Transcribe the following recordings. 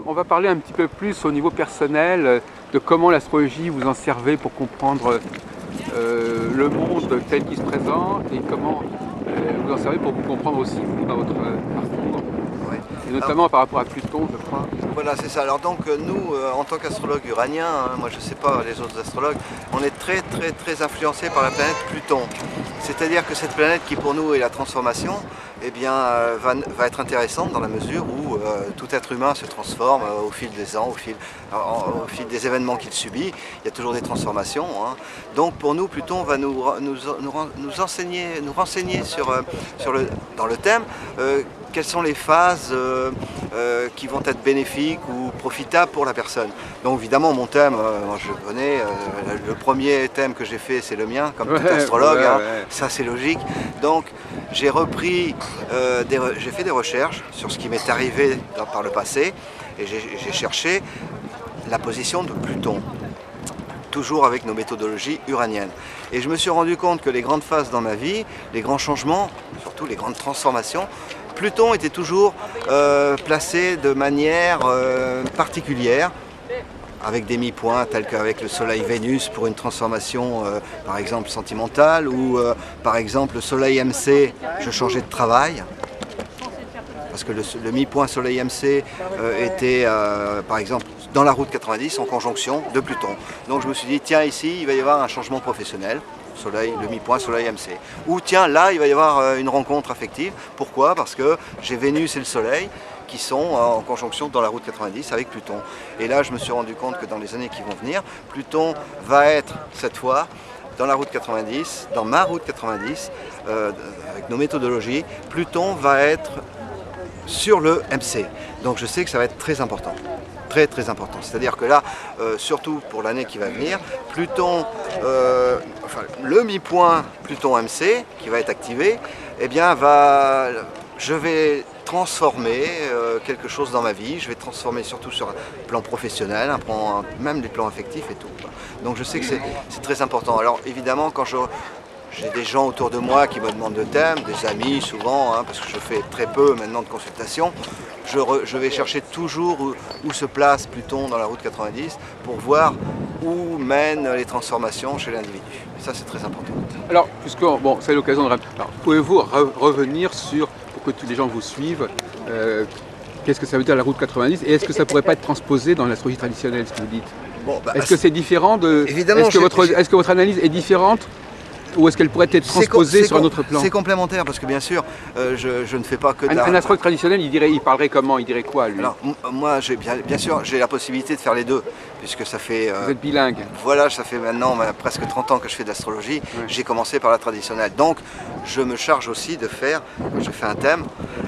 On va parler un petit peu plus au niveau personnel de comment l'astrologie vous en servez pour comprendre le monde tel qu'il se présente et comment vous en servez pour vous comprendre aussi vous, dans votre parcours. Ouais. Et notamment par rapport à Pluton, je crois. Voilà, c'est ça. Alors donc nous, en tant qu'astrologue uranien, moi je ne sais pas les autres astrologues, on est très influencé par la planète Pluton. C'est-à-dire que cette planète qui pour nous est la transformation, eh bien, va être intéressante dans la mesure où tout être humain se transforme au fil des ans, au fil des événements qu'il subit. Il y a toujours des transformations. Donc pour nous, Pluton va nous renseigner dans le thème quelles sont les phases qui vont être bénéfiques ou profitables pour la personne. Donc évidemment mon thème, je connais, le premier thème que j'ai fait c'est le mien comme tout astrologue, ça c'est logique. Donc j'ai repris, j'ai fait des recherches sur ce qui m'est arrivé par le passé et j'ai cherché la position de Pluton, toujours avec nos méthodologies uraniennes. Et je me suis rendu compte que les grandes phases dans ma vie, les grands changements, surtout les grandes transformations, Pluton était toujours placé de manière particulière, avec des mi-points tels qu'avec le Soleil-Vénus pour une transformation par exemple sentimentale, ou par exemple le Soleil-MC, je changeais de travail. Parce que le mi-point Soleil-MC était par exemple dans la route 90 en conjonction de Pluton. Donc je me suis dit, tiens ici il va y avoir un changement professionnel. Soleil, le mi-point Soleil-MC. Ou tiens, là, il va y avoir une rencontre affective. Pourquoi? Parce que j'ai Vénus et le Soleil qui sont en conjonction dans la route 90 avec Pluton. Et là, je me suis rendu compte que dans les années qui vont venir, Pluton va être, cette fois, dans la route 90, dans ma route 90, avec nos méthodologies, Pluton va être sur le MC. Donc je sais que ça va être très important. Très important. C'est-à-dire que là, surtout pour l'année qui va venir, Pluton, le mi-point Pluton MC qui va être activé, eh bien je vais transformer quelque chose dans ma vie, je vais transformer surtout sur un plan professionnel, même les plans affectifs et tout. Donc je sais que c'est très important. Alors évidemment, quand j'ai des gens autour de moi qui me demandent de thèmes, des amis souvent, parce que je fais très peu maintenant de consultations. Je vais chercher toujours où se place Pluton dans la route 90 pour voir où mènent les transformations chez l'individu. Et ça, c'est très important. Alors, puisque c'est l'occasion de... pouvez-vous revenir sur, pour que tous les gens vous suivent, qu'est-ce que ça veut dire la route 90 et est-ce que ça ne pourrait pas être transposé dans l'astrologie traditionnelle, ce que vous dites? Est-ce que c'est différent de... Évidemment, est-ce que votre analyse est différente? Ou est-ce qu'elle pourrait être transposée sur un autre plan? C'est complémentaire parce que bien sûr, je ne fais pas que de un astrologue traditionnel, il parlerait comment? Il dirait quoi lui? Alors moi, bien sûr, j'ai la possibilité de faire les deux, puisque ça fait... Vous êtes bilingue. Voilà, ça fait maintenant presque 30 ans que je fais de l'astrologie. Ouais. J'ai commencé par la traditionnelle. Donc, je me charge aussi de faire, quand je fais un thème,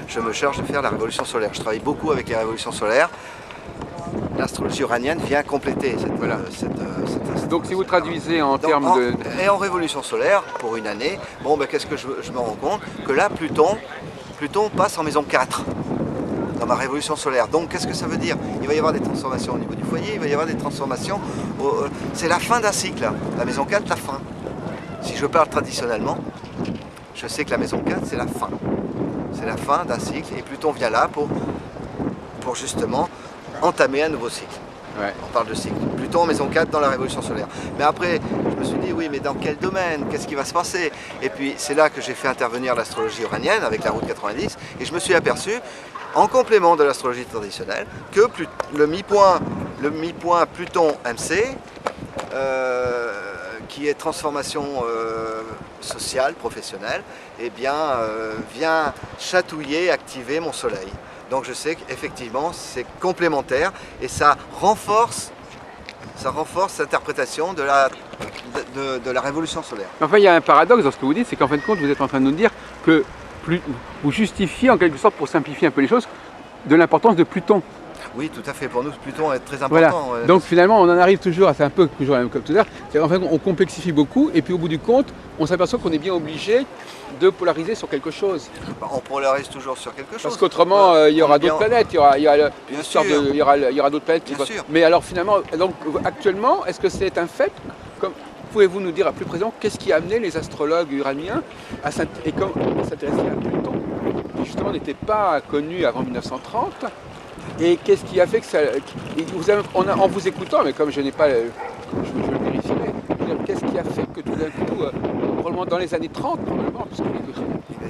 je me charge de faire la révolution solaire. Je travaille beaucoup avec les révolutions solaires. L'astrologie uranienne vient compléter cette donc si vous traduisez en termes de... Et en révolution solaire, pour une année, qu'est-ce que je me rends compte? Que là, Pluton passe en maison 4 dans ma révolution solaire. Donc qu'est-ce que ça veut dire? Il va y avoir des transformations au niveau du foyer, il va y avoir des transformations... c'est la fin d'un cycle, la maison 4, la fin. Si je parle traditionnellement, je sais que la maison 4, c'est la fin. C'est la fin d'un cycle et Pluton vient là pour justement entamer un nouveau cycle. Ouais. On parle de cycle. Pluton en maison 4 dans la révolution solaire. Mais après, je me suis dit, oui, mais dans quel domaine? Qu'est-ce qui va se passer? Et puis, c'est là que j'ai fait intervenir l'astrologie uranienne avec la route 90. Et je me suis aperçu, en complément de l'astrologie traditionnelle, que le mi-point Pluton MC, qui est transformation sociale, professionnelle, eh bien, vient chatouiller, activer mon soleil. Donc je sais qu'effectivement c'est complémentaire et ça renforce l'interprétation de la révolution solaire. Enfin il y a un paradoxe dans ce que vous dites, c'est qu'en fin de compte vous êtes en train de nous dire que vous justifiez en quelque sorte, pour simplifier un peu les choses, de l'importance de Pluton. Oui, tout à fait. Pour nous, Pluton est très important. Voilà. Donc finalement, on en arrive toujours à... C'est un peu toujours la même comme tout à l'heure. En fait, on complexifie beaucoup et puis au bout du compte, on s'aperçoit qu'on est bien obligé de polariser sur quelque chose. On polarise toujours sur quelque chose. Parce qu'autrement, il y aura d'autres planètes. Il y aura d'autres planètes. Bien sûr. Mais alors finalement, donc, actuellement, est-ce que c'est un fait? Pouvez-vous nous dire à plus présent qu'est-ce qui a amené les astrologues uraniens à s'intéresser à Pluton, qui justement n'était pas connu avant 1930? Et qu'est-ce qui a fait que ça... en vous écoutant, mais comme je n'ai pas... je le vérifierai. Qu'est-ce qui a fait que tout d'un coup, probablement dans les années 30, probablement, puisque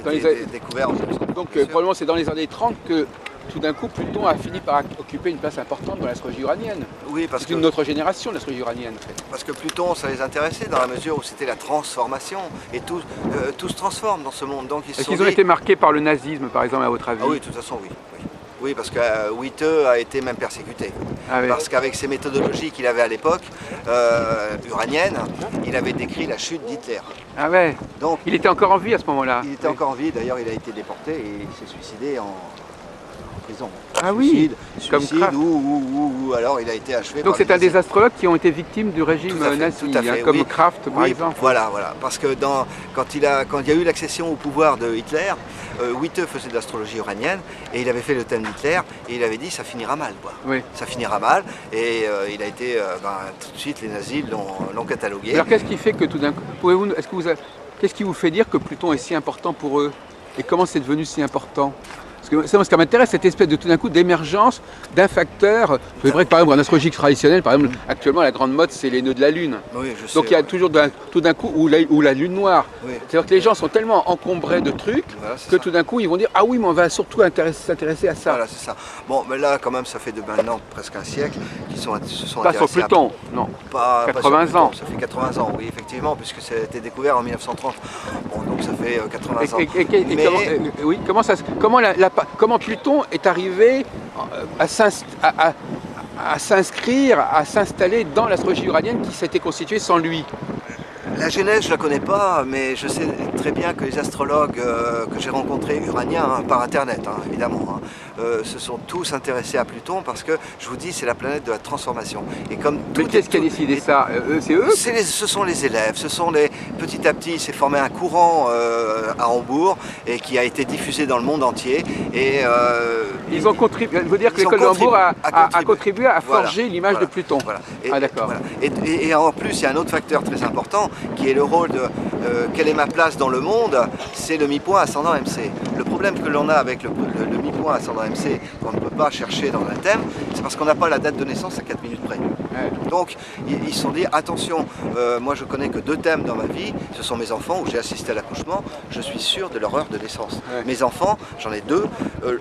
il a été découvert en 1930. donc probablement c'est dans les années 30 que tout d'un coup Pluton a fini par occuper une place importante dans l'astrologie uranienne. Oui, parce que c'est une autre génération de l'astrologie uranienne. En fait. Parce que Pluton, ça les intéressait dans la mesure où c'était la transformation. Et tout se transforme dans ce monde. Donc Est-ce qu'ils ont été marqués par le nazisme, par exemple, à votre avis? Ah oui, de toute façon, oui. Oui, parce que Witte a été même persécuté. Ah oui. Parce qu'avec ses méthodologies qu'il avait à l'époque, uraniennes, il avait décrit la chute d'Hitler. Ah ouais. Donc, il était encore en vie à ce moment-là? Il était encore en vie, d'ailleurs il a été déporté et il s'est suicidé en prison. Ah suicide, oui, suicide comme ou alors il a été achevé. Donc c'est un des astrologues qui ont été victimes du régime nazi, comme oui. Kraft par exemple. Voilà, parce que quand il y a eu l'accession au pouvoir de Hitler, Witte faisait de l'astrologie uranienne et il avait fait le thème d'Hitler et il avait dit ça finira mal, quoi. Oui. Ça finira mal et il a été, tout de suite les nazis l'ont catalogué. Alors qu'est-ce qui fait que tout d'un coup, qu'est-ce qui vous fait dire que Pluton est si important pour eux et comment c'est devenu si important? Parce que ce qui m'intéresse, cette espèce de tout d'un coup d'émergence d'un facteur. C'est vrai que par exemple en astrologie traditionnelle, par exemple actuellement la grande mode c'est les nœuds de la Lune. Oui, je sais, donc il y a toujours tout d'un coup ou la Lune noire. Oui. C'est-à-dire que les gens sont tellement encombrés de trucs que tout d'un coup ils vont dire ah oui mais on va surtout s'intéresser à ça. Voilà, c'est ça. Bon, mais là quand même ça fait de maintenant presque un siècle qu'ils se sont pas sur Pluton, non. Pas 80 sur ans. Ça fait 80 ans, oui effectivement, puisque ça a été découvert en 1930. Bon, donc ça fait 80 ans. Mais... comment Pluton est arrivé à s'inscrire, à s'installer dans l'astrologie uranienne qui s'était constituée sans lui? La genèse, je ne la connais pas, mais je sais très bien que les astrologues que j'ai rencontrés uraniens, par internet évidemment, se sont tous intéressés à Pluton parce que, je vous dis, c'est la planète de la transformation. Et comme mais qu'est-ce qui a décidé ça? C'est eux? Ce sont les élèves, petit à petit, il s'est formé un courant à Hambourg et qui a été diffusé dans le monde entier. Et, ils ont contribué, il faut dire que l'école de Hambourg a contribué à forger l'image de Pluton. Voilà. Ah d'accord. Voilà. Et en plus, il y a un autre facteur très important qui est le rôle de quelle est ma place dans le monde, c'est le mi-point ascendant MC. Le problème que l'on a avec le mi-point ascendant MC, qu'on ne peut pas chercher dans un thème, c'est parce qu'on n'a pas la date de naissance à 4 minutes près. Ouais. Donc ils se sont dit attention, moi je connais que 2 thèmes dans ma vie, ce sont mes enfants où j'ai assisté à l'accouchement, je suis sûr de leur heure de naissance. Ouais. Mes enfants, j'en ai 2,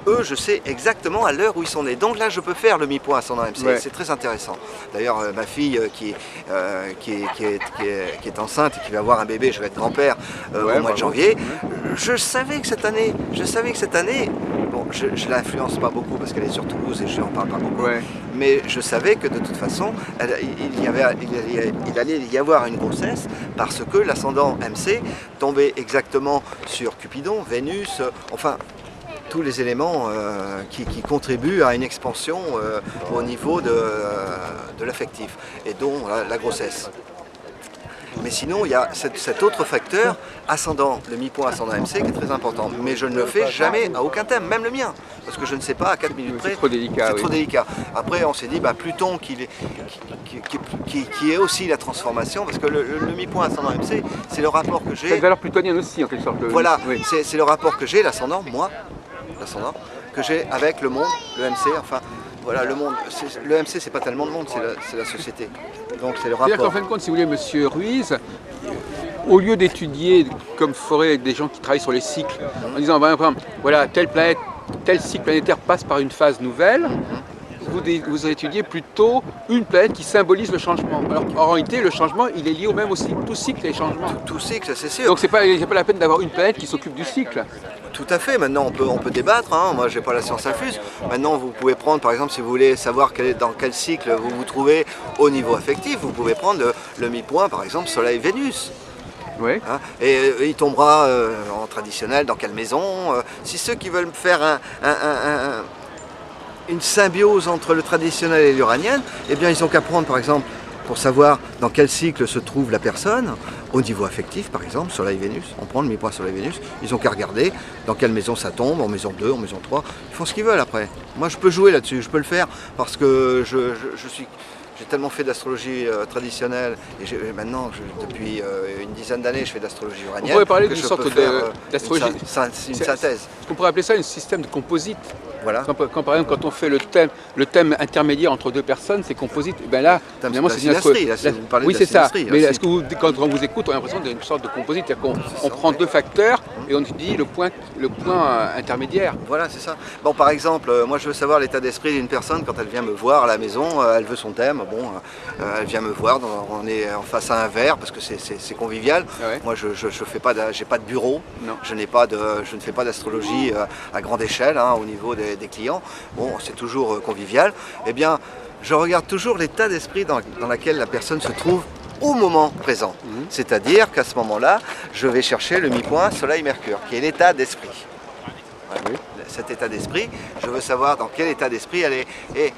eux je sais exactement à l'heure où ils sont nés. Donc là je peux faire le mi-point ascendant MC, ouais. C'est très intéressant. D'ailleurs ma fille qui est enceinte et qui va avoir un bébé, je vais être grand-père au mois de janvier, je savais que cette année, bon je ne l'influence pas beaucoup parce qu'elle est sur Toulouse et je n'en parle pas beaucoup, mais je savais que de toute façon il allait y avoir une grossesse parce que l'ascendant MC tombait exactement sur Cupidon, Vénus, enfin tous les éléments qui contribuent à une expansion au niveau de l'affectif et dont la grossesse. Mais sinon, il y a cet autre facteur, ascendant, le mi-point ascendant MC, qui est très important. Mais je ne le fais jamais à aucun thème, même le mien. Parce que je ne sais pas à 4 minutes près. C'est trop délicat. C'est trop délicat. Après, on s'est dit, Pluton, qui est aussi la transformation, parce que le mi-point ascendant MC, c'est le rapport que j'ai... C'est une valeur plutonienne aussi, en quelque sorte. Voilà, c'est le rapport que j'ai, l'ascendant, moi, que j'ai avec le monde, le MC, enfin... Voilà, le monde, le MC, c'est pas tellement le monde, c'est la société. Donc c'est le rapport. C'est-à-dire qu'en fin de compte, si vous voulez, Monsieur Ruiz, au lieu d'étudier, comme ferait avec des gens qui travaillent sur les cycles, en disant, voilà, telle planète, tel cycle planétaire passe par une phase nouvelle, vous étudiez plutôt une planète qui symbolise le changement. Alors en réalité, le changement, il est lié au même au cycle. Tout cycle est changement. Tout cycle, c'est sûr. Donc c'est pas la peine d'avoir une planète qui s'occupe du cycle. Tout à fait, maintenant on peut débattre, moi j'ai pas la science infuse. Maintenant vous pouvez prendre, par exemple, si vous voulez savoir dans quel cycle vous vous trouvez au niveau affectif, vous pouvez prendre le mi-point, par exemple, Soleil-Vénus. Oui. Et il tombera en traditionnel dans quelle maison. Si ceux qui veulent faire une symbiose entre le traditionnel et l'uranien, eh bien ils ont qu'à prendre, par exemple, pour savoir dans quel cycle se trouve la personne, au niveau affectif par exemple, Soleil-Vénus, on prend le mi-point Soleil-Vénus, ils ont qu'à regarder dans quelle maison ça tombe, en maison 2, en maison 3, ils font ce qu'ils veulent après. Moi je peux jouer là-dessus, je peux le faire parce que j'ai tellement fait d'astrologie traditionnelle et maintenant, depuis une dizaine d'années, je fais d'astrologie uranienne. On pourrait parler d'une sorte d'astrologie. Une synthèse. On pourrait appeler ça un système de composite. Voilà. Quand, par exemple, quand on fait le thème intermédiaire entre deux personnes, c'est composite. Et ben là, Finalement, c'est une synastrie. Oui, c'est ça. Mais est-ce que quand on vous écoute, on a l'impression d'une sorte de composite, c'est-à-dire qu'on prend deux facteurs et on dit le point intermédiaire. Voilà, c'est ça. Bon, par exemple, moi je veux savoir l'état d'esprit d'une personne quand elle vient me voir à la maison, elle veut son thème, bon, elle vient me voir, on est en face à un verre parce que c'est convivial. Ouais. Moi je fais pas, j'ai pas de bureau, Non. je ne fais pas d'astrologie à grande échelle au niveau des clients. Bon, c'est toujours convivial. Eh bien, je regarde toujours l'état d'esprit dans lequel la personne se trouve au moment présent. C'est-à-dire qu'à ce moment-là, je vais chercher le mi-point Soleil-Mercure, qui est l'état d'esprit. Voilà. Oui. Cet état d'esprit, je veux savoir dans quel état d'esprit elle est. Et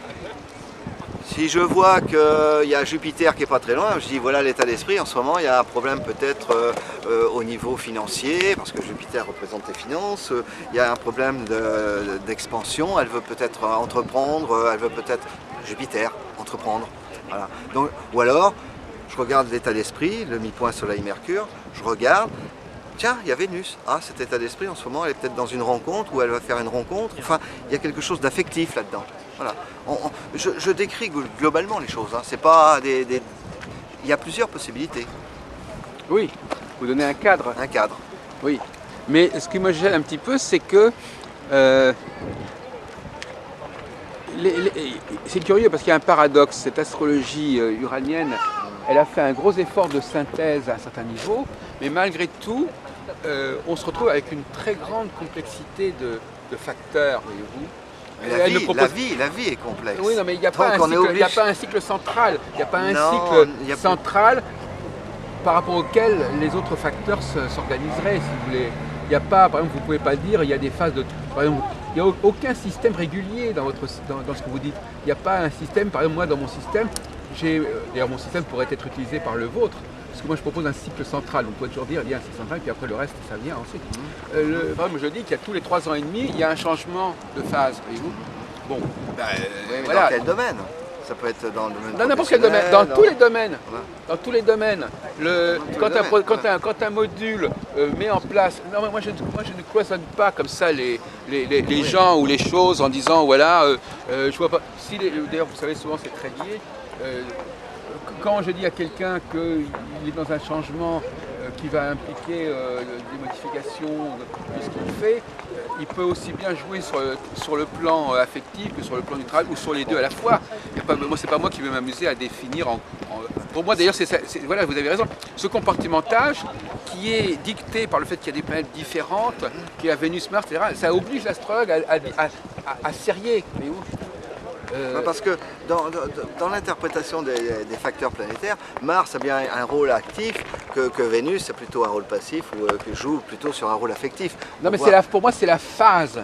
si je vois qu'il y a Jupiter qui n'est pas très loin, je dis voilà l'état d'esprit, en ce moment il y a un problème peut-être au niveau financier, parce que Jupiter représente les finances, il y a un problème d'expansion, elle veut peut-être entreprendre, elle veut peut-être, Jupiter, entreprendre. Voilà. Donc, ou alors, je regarde l'état d'esprit, le mi-point Soleil-Mercure, je regarde, tiens, il y a Vénus. Ah, cet état d'esprit, en ce moment, elle est peut-être dans une rencontre ou elle va faire une rencontre. Enfin, il y a quelque chose d'affectif là-dedans. Voilà. Je décris globalement les choses. C'est pas il y a plusieurs possibilités. Oui, vous donnez un cadre. Un cadre. Oui. Mais ce qui me gêne un petit peu, c'est que c'est curieux parce qu'il y a un paradoxe. Cette astrologie uranienne, elle a fait un gros effort de synthèse à un certain niveau, mais malgré tout, on se retrouve avec une très grande complexité de facteurs, voyez-vous. La vie est complexe. Oui, non, mais il n'y a, pas un cycle central. Il n'y a pas un cycle central par rapport auquel les autres facteurs s'organiseraient, si vous voulez. Il n'y a pas, par exemple, vous ne pouvez pas dire, il y a des phases de... Par exemple, il n'y a aucun système régulier dans ce que vous dites. Il n'y a pas un système, par exemple, moi, dans mon système, d'ailleurs, mon système pourrait être utilisé par le vôtre, parce que moi, je propose un cycle central. Vous pouvez toujours dire, il y a un cycle central, puis après, le reste, ça vient ensuite. Par exemple, je dis qu'il y a tous les 3 ans et demi, il y a un changement de phase, voyez-vous. Bon, mais voilà. dans quel domaine? Ça peut être dans le domaine dans n'importe quel domaine, dans tous les domaines. Voilà. Dans tous les domaines. Quand un module met en place... Non, mais moi je ne cloisonne pas comme ça les gens ou les choses en disant, voilà, je vois pas... D'ailleurs, vous savez, souvent c'est très lié. Quand je dis à quelqu'un qu'il est dans un changement qui va impliquer des modifications de ce qu'il fait, il peut aussi bien jouer sur le plan affectif que sur le plan du travail, ou sur les deux à la fois. Moi, c'est pas moi qui vais m'amuser à définir pour moi, d'ailleurs, voilà, vous avez raison. Ce compartimentage qui est dicté par le fait qu'il y a des planètes différentes, qu'il y a Vénus, Mars, etc., ça oblige l'astrologue à serrer. Parce que dans l'interprétation des facteurs planétaires, Mars a bien un rôle actif que Vénus a plutôt un rôle passif ou que joue plutôt sur un rôle affectif. Non, mais pour moi c'est la phase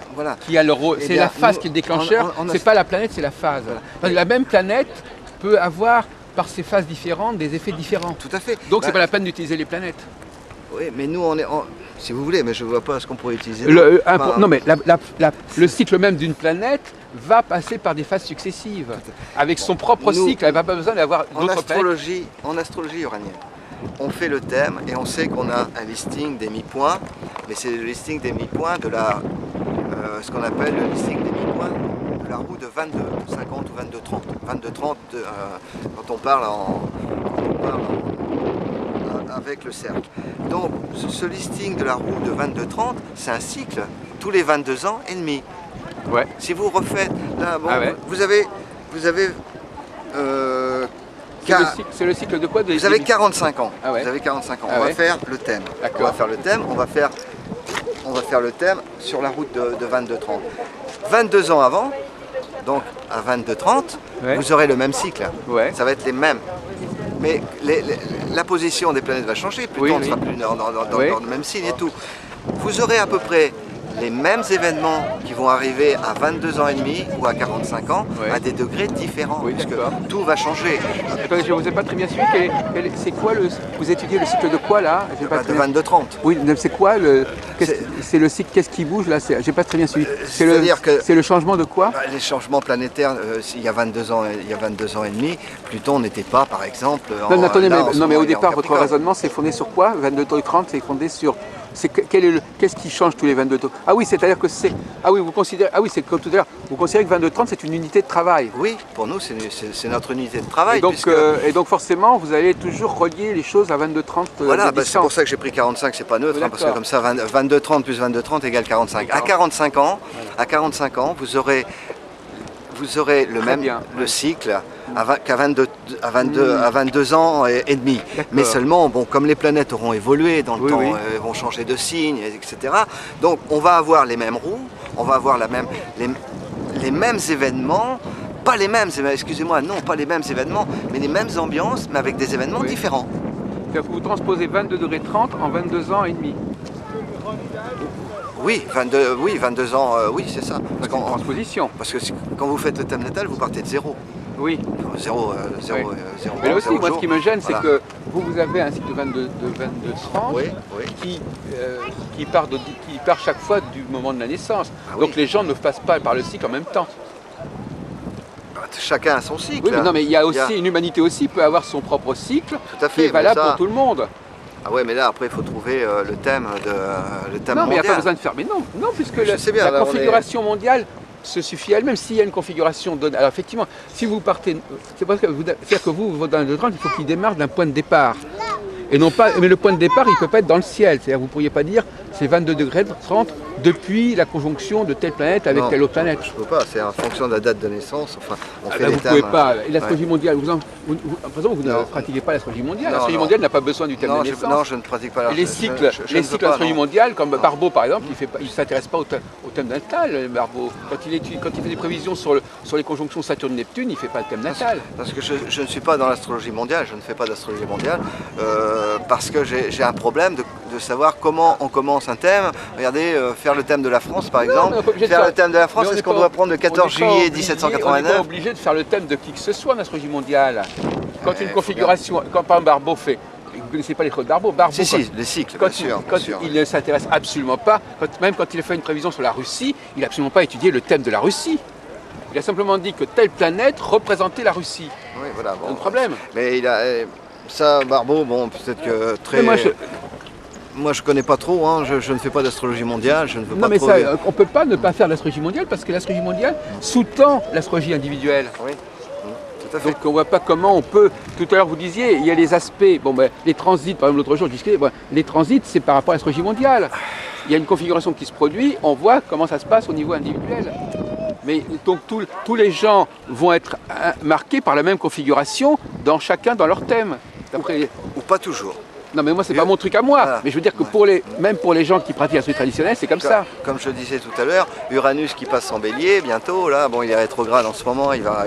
qui a le rôle. C'est la phase qui est le déclencheur. C'est pas la planète, c'est la phase. Voilà. La même planète peut avoir par ses phases différentes des effets différents. Tout à fait. Donc c'est pas la peine d'utiliser les planètes. Oui, mais nous si vous voulez, mais je ne vois pas ce qu'on pourrait utiliser. Non, mais le cycle même d'une planète va passer par des phases successives. Avec son propre cycle, elle n'a pas besoin d'avoir d'autres planètes. En astrologie uranienne, on fait le thème et on sait qu'on a un listing des mi-points, mais c'est le listing des mi-points de ce qu'on appelle le listing des mi-points de la roue de 22, 50 ou 22, 30. 22, 30, quand on parle avec le cercle. Donc ce listing de la roue de 22-30, c'est un cycle tous les 22 ans et demi. Ouais. Si vous refaites, là, bon, vous avez c'est le cycle de quoi? Vous avez 45 ans. Ah ouais. Vous avez 45 ans. On va faire le thème. On va faire le thème. On va faire le thème sur la route de 22-30. 22 ans avant, donc à 22-30, vous aurez le même cycle. Ouais. Ça va être les mêmes. Mais la position des planètes va changer, Pluton ne sera plus dans le même signe et tout. Vous aurez à peu près les mêmes événements qui vont arriver à 22 ans et demi ou à 45 ans à des degrés différents, puisque tout va changer. Attendez, je ne vous ai pas très bien suivi. C'est quoi vous étudiez le cycle de quoi là? De 22-30. Oui, c'est quoi c'est le cycle, qu'est-ce qui bouge là? J'ai pas très bien suivi. C'est le changement de quoi? Les changements planétaires, il y a 22 ans et demi, Pluton n'était pas par exemple. Non, mais au départ, votre raisonnement c'est fondé sur quoi? 22 et 30, c'est fondé sur Qu'est-ce qui change tous les 22 tours? Ah oui, c'est-à-dire que c'est... Ah oui, vous considérez... Ah oui, c'est comme tout à l'heure. Vous considérez que 22-30, c'est une unité de travail? Oui, pour nous, c'est notre unité de travail. Et donc forcément, vous allez toujours relier les choses à 22-30. Voilà, bah, c'est pour ça que j'ai pris 45, c'est pas neutre, hein, parce que comme ça, 22-30 plus 22-30 égale 45. À 45 ans, vous aurez le cycle qu'à 22 ans et demi. Mais seulement, bon, comme les planètes auront évolué dans le temps, vont changer de signe, etc. Donc on va avoir les mêmes roues, on va avoir les mêmes événements, pas les mêmes, excusez-moi, non, pas les mêmes événements, mais les mêmes ambiances, mais avec des événements différents. C'est-à-dire que vous transposez 22°30 en 22 ans et demi. Oui, 22 ans, oui, c'est ça. C'est une transposition. Parce que quand vous faites le thème natal, vous partez de zéro. Oui. Zéro. Mais là aussi, moi, ce qui me gêne, c'est que vous avez un cycle de 22-30 qui part chaque fois du moment de la naissance. Donc les gens ne passent pas par le cycle en même temps. Chacun a son cycle. Oui, mais non, mais il y a aussi une humanité aussi peut avoir son propre cycle, tout à fait, qui est valable pour tout le monde. Ah ouais, mais là après il faut trouver le thème mondial. Non, mais il n'y a pas besoin de faire. Mais non, puisque la configuration mondiale se suffit elle-même. S'il y a une configuration donnée. Alors effectivement, si vous partez, c'est-à-dire que vous, dans le 30, il faut qu'il démarre d'un point de départ. Et non pas, mais le point de départ, il ne peut pas être dans le ciel. C'est-à-dire, vous ne pourriez pas dire c'est 22°30 depuis la conjonction de telle planète avec telle autre planète. Je ne peux pas, c'est en fonction de la date de naissance. Enfin, on fait vous ne pouvez pas. Et l'astrologie mondiale, vous ne pratiquez pas l'astrologie mondiale. L'astrologie mondiale n'a pas besoin du thème de naissance. Non, je ne pratique pas les cycles d'astrologie mondiale, comme Barbeau par exemple, il ne s'intéresse pas au thème natal. Barbeau, quand il fait des prévisions sur les conjonctions Saturne-Neptune, il ne fait pas le thème natal. Parce que je ne suis pas dans l'astrologie mondiale, je ne fais pas d'astrologie mondiale, parce que j'ai un problème de savoir comment on commence un thème. Regardez, faire le thème de la France par exemple. Faire le thème de la France, est-ce qu'on doit prendre le 14 juillet 1789? On n'est pas obligé de faire le thème de qui que ce soit en astrologie mondiale. Quand une configuration, quand par exemple Barbeau fait, vous ne connaissez pas les codes Barbeau, si, les cycles, bien sûr. Il ne s'intéresse absolument pas, même quand il a fait une prévision sur la Russie, il n'a absolument pas étudié le thème de la Russie. Il a simplement dit que telle planète représentait la Russie. Oui, voilà. Bon, problème. Mais il a ça, Barbeau, bon, peut-être que très. Moi, je ne connais pas trop, hein. Je ne fais pas d'astrologie mondiale, je ne veux pas trop... on ne peut pas ne pas faire l'astrologie mondiale parce que l'astrologie mondiale sous-tend l'astrologie individuelle. Oui, tout à fait. Donc on ne voit pas comment on peut... Tout à l'heure vous disiez, il y a les aspects, les transits, par exemple l'autre jour je disais, les transits c'est par rapport à l'astrologie mondiale. Il y a une configuration qui se produit, on voit comment ça se passe au niveau individuel. Mais donc tous les gens vont être marqués par la même configuration chacun dans leur thème. Ou pas toujours. Non mais moi c'est pas mon truc à moi, mais je veux dire que même pour les gens qui pratiquent l'astrologie traditionnelle, c'est comme ça. Comme je disais tout à l'heure, Uranus qui passe en bélier bientôt, là, bon il est rétrograde en ce moment, il va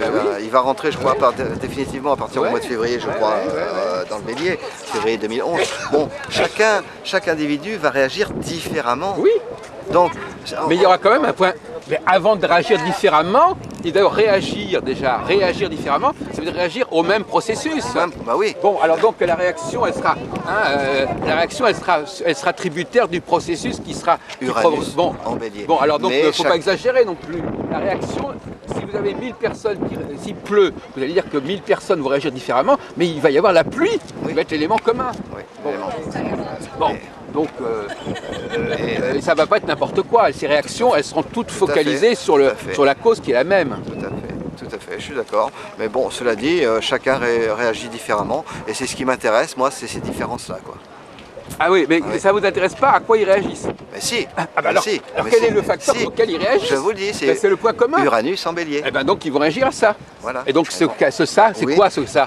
rentrer je crois définitivement à partir du mois de février je crois dans le bélier, février 2011. Bon, chaque individu va réagir différemment. Oui. Donc, mais il y aura quand même un point, mais avant de réagir différemment, il doit réagir différemment, ça veut dire réagir au même processus. Bah oui. Bon, alors donc la réaction, elle sera tributaire du processus qui sera Uranus en bélier. Bon, alors donc il ne faut pas exagérer non plus. La réaction, si vous avez 1000 personnes, s'il pleut, vous allez dire que 1000 personnes vont réagir différemment, mais il va y avoir la pluie, qui va être l'élément commun. Oui, bon. Donc ça ne va pas être n'importe quoi. Ces réactions, elles seront toutes focalisées sur la cause qui est la même. Tout à fait, je suis d'accord. Mais bon, cela dit, chacun réagit différemment. Et c'est ce qui m'intéresse, moi, c'est ces différences-là, quoi. Ah oui, mais ça ne vous intéresse pas à quoi ils réagissent? Mais si. Alors quel est le facteur auquel ils réagissent? Je vous le dis, c'est le point commun. Uranus en bélier. Et donc ils vont réagir à ça. Voilà. Et donc c'est quoi ce ça?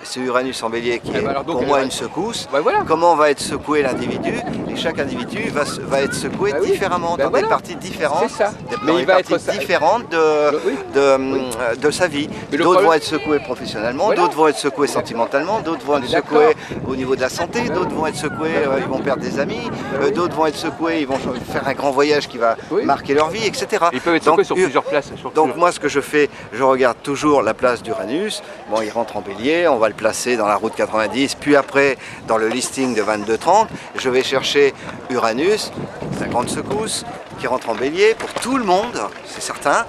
C'est Uranus en bélier qui est pour moi une secousse. Voilà. Comment va être secoué l'individu? Et chaque individu va être secoué différemment, dans des parties différentes. C'est ça. Mais il va être différentes de sa vie. D'autres vont être secoués professionnellement, d'autres vont être secoués sentimentalement, d'autres vont être secoués au niveau de la santé, d'autres vont être secoués, ils vont perdre des amis, d'autres vont être secoués, ils vont faire un grand voyage qui va marquer leur vie, etc. Ils peuvent être secoués sur plusieurs places. Donc moi ce que je fais, je regarde toujours la place d'Uranus. Bon, il rentre en bélier, on va le placer dans la route 90, puis après dans le listing de 22-30, je vais chercher Uranus, 50 secousses, qui rentre en bélier pour tout le monde, c'est certain.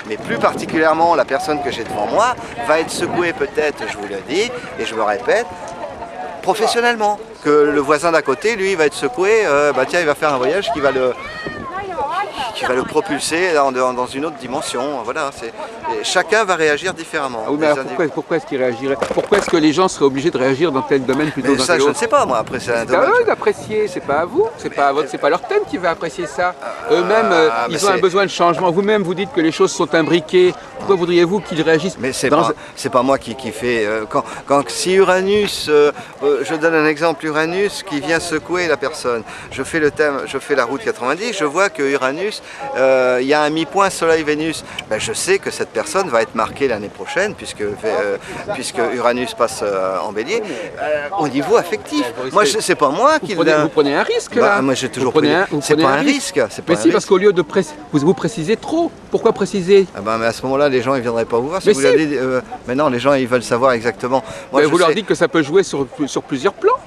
Mais plus particulièrement la personne que j'ai devant moi va être secouée peut-être, je vous le dis, et je me répète, professionnellement. Que le voisin d'à côté, lui, va être secoué, bah tiens, il va faire un voyage qui va le propulser dans une autre dimension. Voilà, chacun va réagir différemment. Ah oui, mais alors pourquoi est-ce qu'ils réagiraient? Pourquoi est-ce que les gens seraient obligés de réagir dans tel domaine plutôt que dans tel autre? Ça, je ne sais pas, moi. Après, c'est un domaine. C'est à eux d'apprécier, c'est pas à vous. C'est pas leur thème qui va apprécier ça. Eux-mêmes, ils ont un besoin de changement. Vous-même, vous dites que les choses sont imbriquées. Pourquoi voudriez-vous qu'ils réagissent? Mais c'est pas moi qui fait. Si Uranus, je donne un exemple, Uranus qui vient secouer la personne. Je fais le thème, je fais la route 90, je vois que Uranus, il y a un mi-point Soleil-Vénus. Ben, je sais que cette personne va être marquée l'année prochaine, puisque Uranus passe en Bélier, au niveau affectif. Moi, c'est pas moi qui vous prenez un risque là. Moi, j'ai toujours pris. C'est pas un risque. Mais si, parce qu'au lieu de vous précisez trop. Pourquoi préciser? Mais à ce moment-là, les gens ils viendraient pas vous voir. Si vous l'avez, mais non, les gens ils veulent savoir exactement. Moi, vous leur dites que ça peut jouer sur plusieurs plans.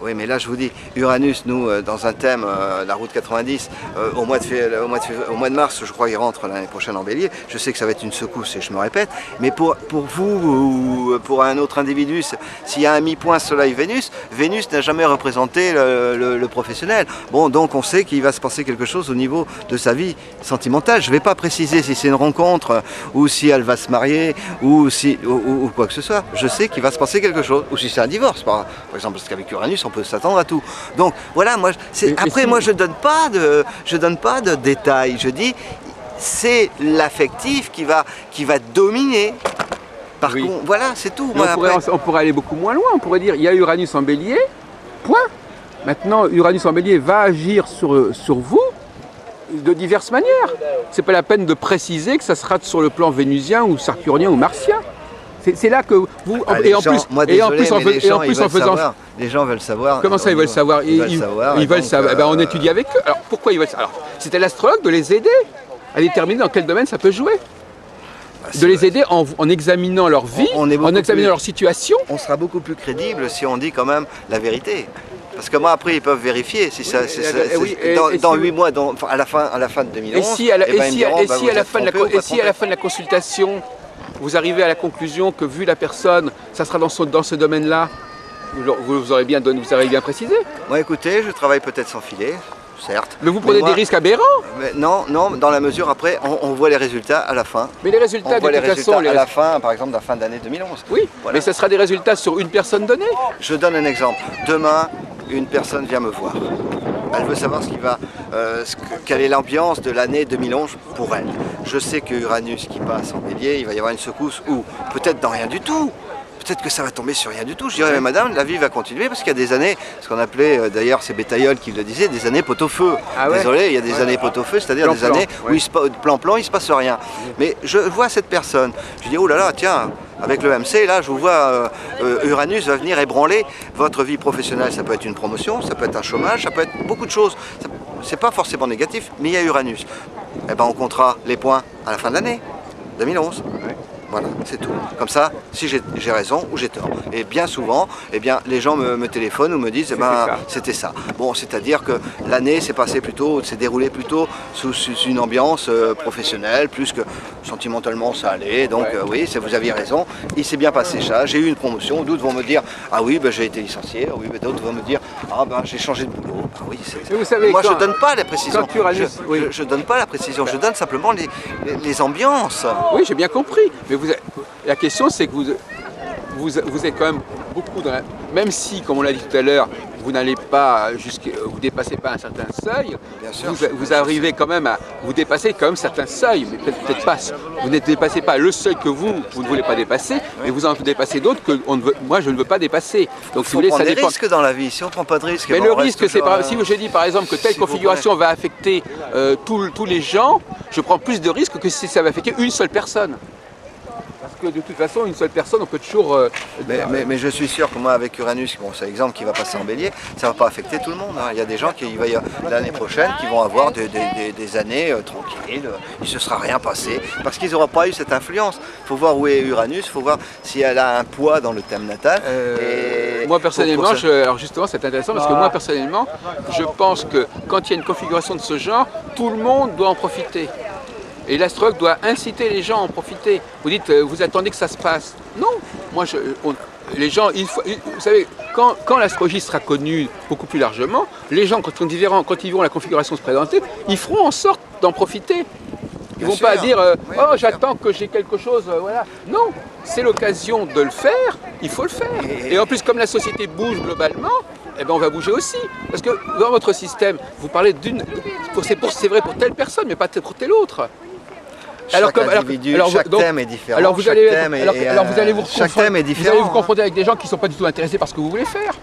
Oui, mais là je vous dis, Uranus, nous, dans un thème, la route 90, au mois de mars, je crois qu'il rentre l'année prochaine en Bélier. Je sais que ça va être une secousse et je me répète, mais pour vous ou pour un autre individu, s'il y a un mi-point Soleil-Vénus, Vénus n'a jamais représenté le professionnel. Bon, donc on sait qu'il va se passer quelque chose au niveau de sa vie sentimentale. Je ne vais pas préciser si c'est une rencontre ou si elle va se marier ou quoi que ce soit. Je sais qu'il va se passer quelque chose, ou si c'est un divorce, par exemple, parce qu'avec Uranus, on peut s'attendre à tout. Donc voilà, moi, moi je donne pas de détails. Je dis c'est l'affectif qui va dominer. Par contre, voilà, c'est tout. Moi, on pourrait aller beaucoup moins loin. On pourrait dire il y a Uranus en Bélier. Point. Maintenant, Uranus en Bélier va agir sur vous de diverses manières. C'est pas la peine de préciser que ça sera sur le plan vénusien ou saturnien ou martien. C'est là que vous... Les gens veulent savoir. Comment ça, ils veulent savoir? Ils veulent savoir. On étudie avec eux. Alors, pourquoi ils veulent savoir? Alors, c'est à l'astrologue de les aider à déterminer dans quel domaine ça peut jouer. De les aider en examinant leur vie, en examinant leur situation. On sera beaucoup plus crédible si on dit quand même la vérité. Parce que moi, après, ils peuvent vérifier si ça, dans 8 mois, à la fin de 2011. Et si à la fin de la consultation, vous arrivez à la conclusion que, vu la personne, ça sera dans ce domaine-là, vous aurez bien précisé. Moi, écoutez, je travaille peut-être sans filet, certes. Mais vous prenez des risques aberrants? Non, dans la mesure, après, on voit les résultats à la fin. Mais les résultats, de toute façon... à la fin, par exemple, la fin d'année 2011. Oui, voilà. Mais ce sera des résultats sur une personne donnée. Je donne un exemple. Demain, une personne vient me voir. Elle veut savoir quelle est l'ambiance de l'année 2011 pour elle. Je sais que Uranus qui passe en Bélier, il va y avoir une secousse ou peut-être dans rien du tout. Peut-être que ça va tomber sur rien du tout. Je dirais, mais madame, la vie va continuer parce qu'il y a des années, ce qu'on appelait, d'ailleurs c'est Bétailleul qui le disait, des années pot-au-feu. Ah ouais. Désolé, il y a des années pot-au-feu, c'est-à-dire des années où plan-plan, il ne se passe rien. Mais je vois cette personne, je dis, oh là là, tiens, avec le MC, là, je vous vois, Uranus va venir ébranler votre vie professionnelle. Ça peut être une promotion, ça peut être un chômage, ça peut être beaucoup de choses. C'est pas forcément négatif, mais il y a Uranus. Eh ben, on comptera les points à la fin de l'année 2011. Ouais. Voilà, c'est tout. Comme ça, si j'ai raison ou j'ai tort. Et bien souvent, les gens me téléphonent ou me disent, c'était ça. Bon, c'est-à-dire que l'année s'est déroulée plutôt sous une ambiance professionnelle, plus que sentimentalement ça allait. Donc oui, vous aviez raison, il s'est bien passé ça. J'ai eu une promotion, d'autres vont me dire, ah oui, j'ai été licencié. Ah oui, d'autres vont me dire, j'ai changé de boulot. Ah oui, vous savez, moi, je ne donne pas la précision. Je donne pas la précision, je donne simplement les ambiances. Oui, j'ai bien compris. Mais la question, c'est que vous êtes quand même beaucoup dans même si, comme on l'a dit tout à l'heure, vous n'allez pas vous dépassez pas un certain seuil, bien sûr, vous arrivez quand même vous dépassez quand même certains seuils, mais peut-être pas, vous ne dépassez pas le seuil que vous ne voulez pas dépasser, mais vous en dépassez d'autres que moi je ne veux pas dépasser. Donc si vous voulez, ça dépend. Des risques dans la vie, si on ne prend pas de risques. Mais le risque, c'est pas, si je dis par exemple que telle configuration va affecter tous les gens, je prends plus de risques que si ça va affecter une seule personne. Que de toute façon, une seule personne, on peut toujours... mais je suis sûr que moi, avec Uranus, bon, c'est l'exemple qui va passer en Bélier, ça ne va pas affecter tout le monde. Hein. Il y a des gens qui, l'année prochaine, qui vont avoir des années tranquilles, il ne se sera rien passé, parce qu'ils n'auront pas eu cette influence. Il faut voir où est Uranus, il faut voir si elle a un poids dans le thème natal. Moi, personnellement, alors justement, c'est intéressant, parce que moi, personnellement, je pense que quand il y a une configuration de ce genre, tout le monde doit en profiter. Et l'astrologue doit inciter les gens à en profiter. Vous dites, vous attendez que ça se passe. Non, moi, les gens, vous savez, quand l'astrologie sera connue beaucoup plus largement, les gens, quand ils verront la configuration se présenter, ils feront en sorte d'en profiter. Ils ne vont pas dire oui, oh, j'attends que j'ai quelque chose, voilà. Non, c'est l'occasion de le faire, il faut le faire. Et en plus, comme la société bouge globalement, eh ben, on va bouger aussi. Parce que dans votre système, vous parlez d'une. C'est vrai pour telle personne, mais pas pour telle autre. Chaque individu, chaque thème est différent. Alors vous allez vous confronter avec des gens qui ne sont pas du tout intéressés par ce que vous voulez faire.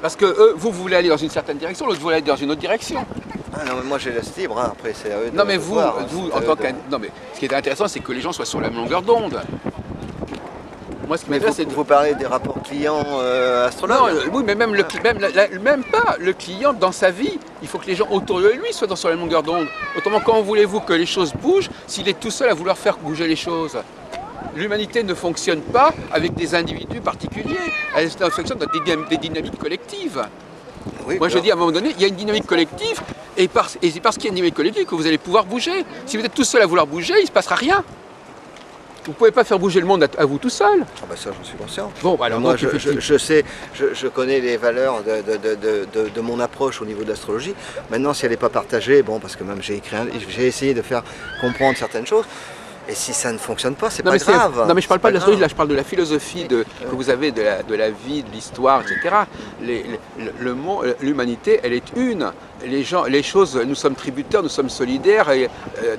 Parce que eux, vous voulez aller dans une certaine direction, l'autre voulait aller dans une autre direction. Ah non, mais moi j'ai laisse libre, hein. Après c'est à eux de. Non mais voir, en tant qu'un. Non mais ce qui est intéressant, c'est que les gens soient sur la même longueur d'onde. Moi, ce qui m'intéresse, c'est de vous parler des rapports clients astrologues. Non, oui, mais même pas le client dans sa vie. Il faut que les gens autour de lui soient sur la même longueur d'onde. Autrement, comment voulez-vous que les choses bougent s'il est tout seul à vouloir faire bouger les choses? L'humanité ne fonctionne pas avec des individus particuliers. Elle fonctionne dans des dynamiques collectives. Oui, moi, je dis à un moment donné, il y a une dynamique collective, et c'est parce qu'il y a une dynamique collective que vous allez pouvoir bouger. Si vous êtes tout seul à vouloir bouger, il ne se passera rien. Vous ne pouvez pas faire bouger le monde à vous tout seul. Ah bah ça, j'en suis conscient. Bon, alors moi, je sais, je connais les valeurs de mon approche au niveau de l'astrologie. Maintenant, si elle n'est pas partagée, bon, parce que même j'ai essayé de faire comprendre certaines choses. Et si ça ne fonctionne pas, c'est pas grave. Non mais je parle pas de l'astrologie, là je parle de la philosophie que vous avez de la vie, de l'histoire, etc. L'humanité, elle est une. Les choses, nous sommes tributaires, nous sommes solidaires, et,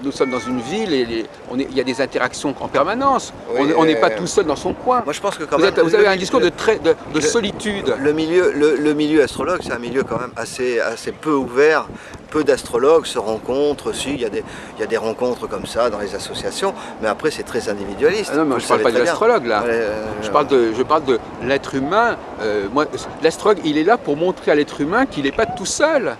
nous sommes dans une ville, et il y a des interactions en permanence. Oui, on n'est pas tout seul dans son coin. Moi je pense que vous avez un discours de solitude. Le milieu astrologue, c'est un milieu quand même assez peu ouvert. Peu d'astrologues se rencontrent aussi, il y a des rencontres comme ça dans les associations, mais après c'est très individualiste. Ah non, mais je ne parle pas de l'astrologue là, je parle de l'être humain. L'astrologue, il est là pour montrer à l'être humain qu'il n'est pas tout seul,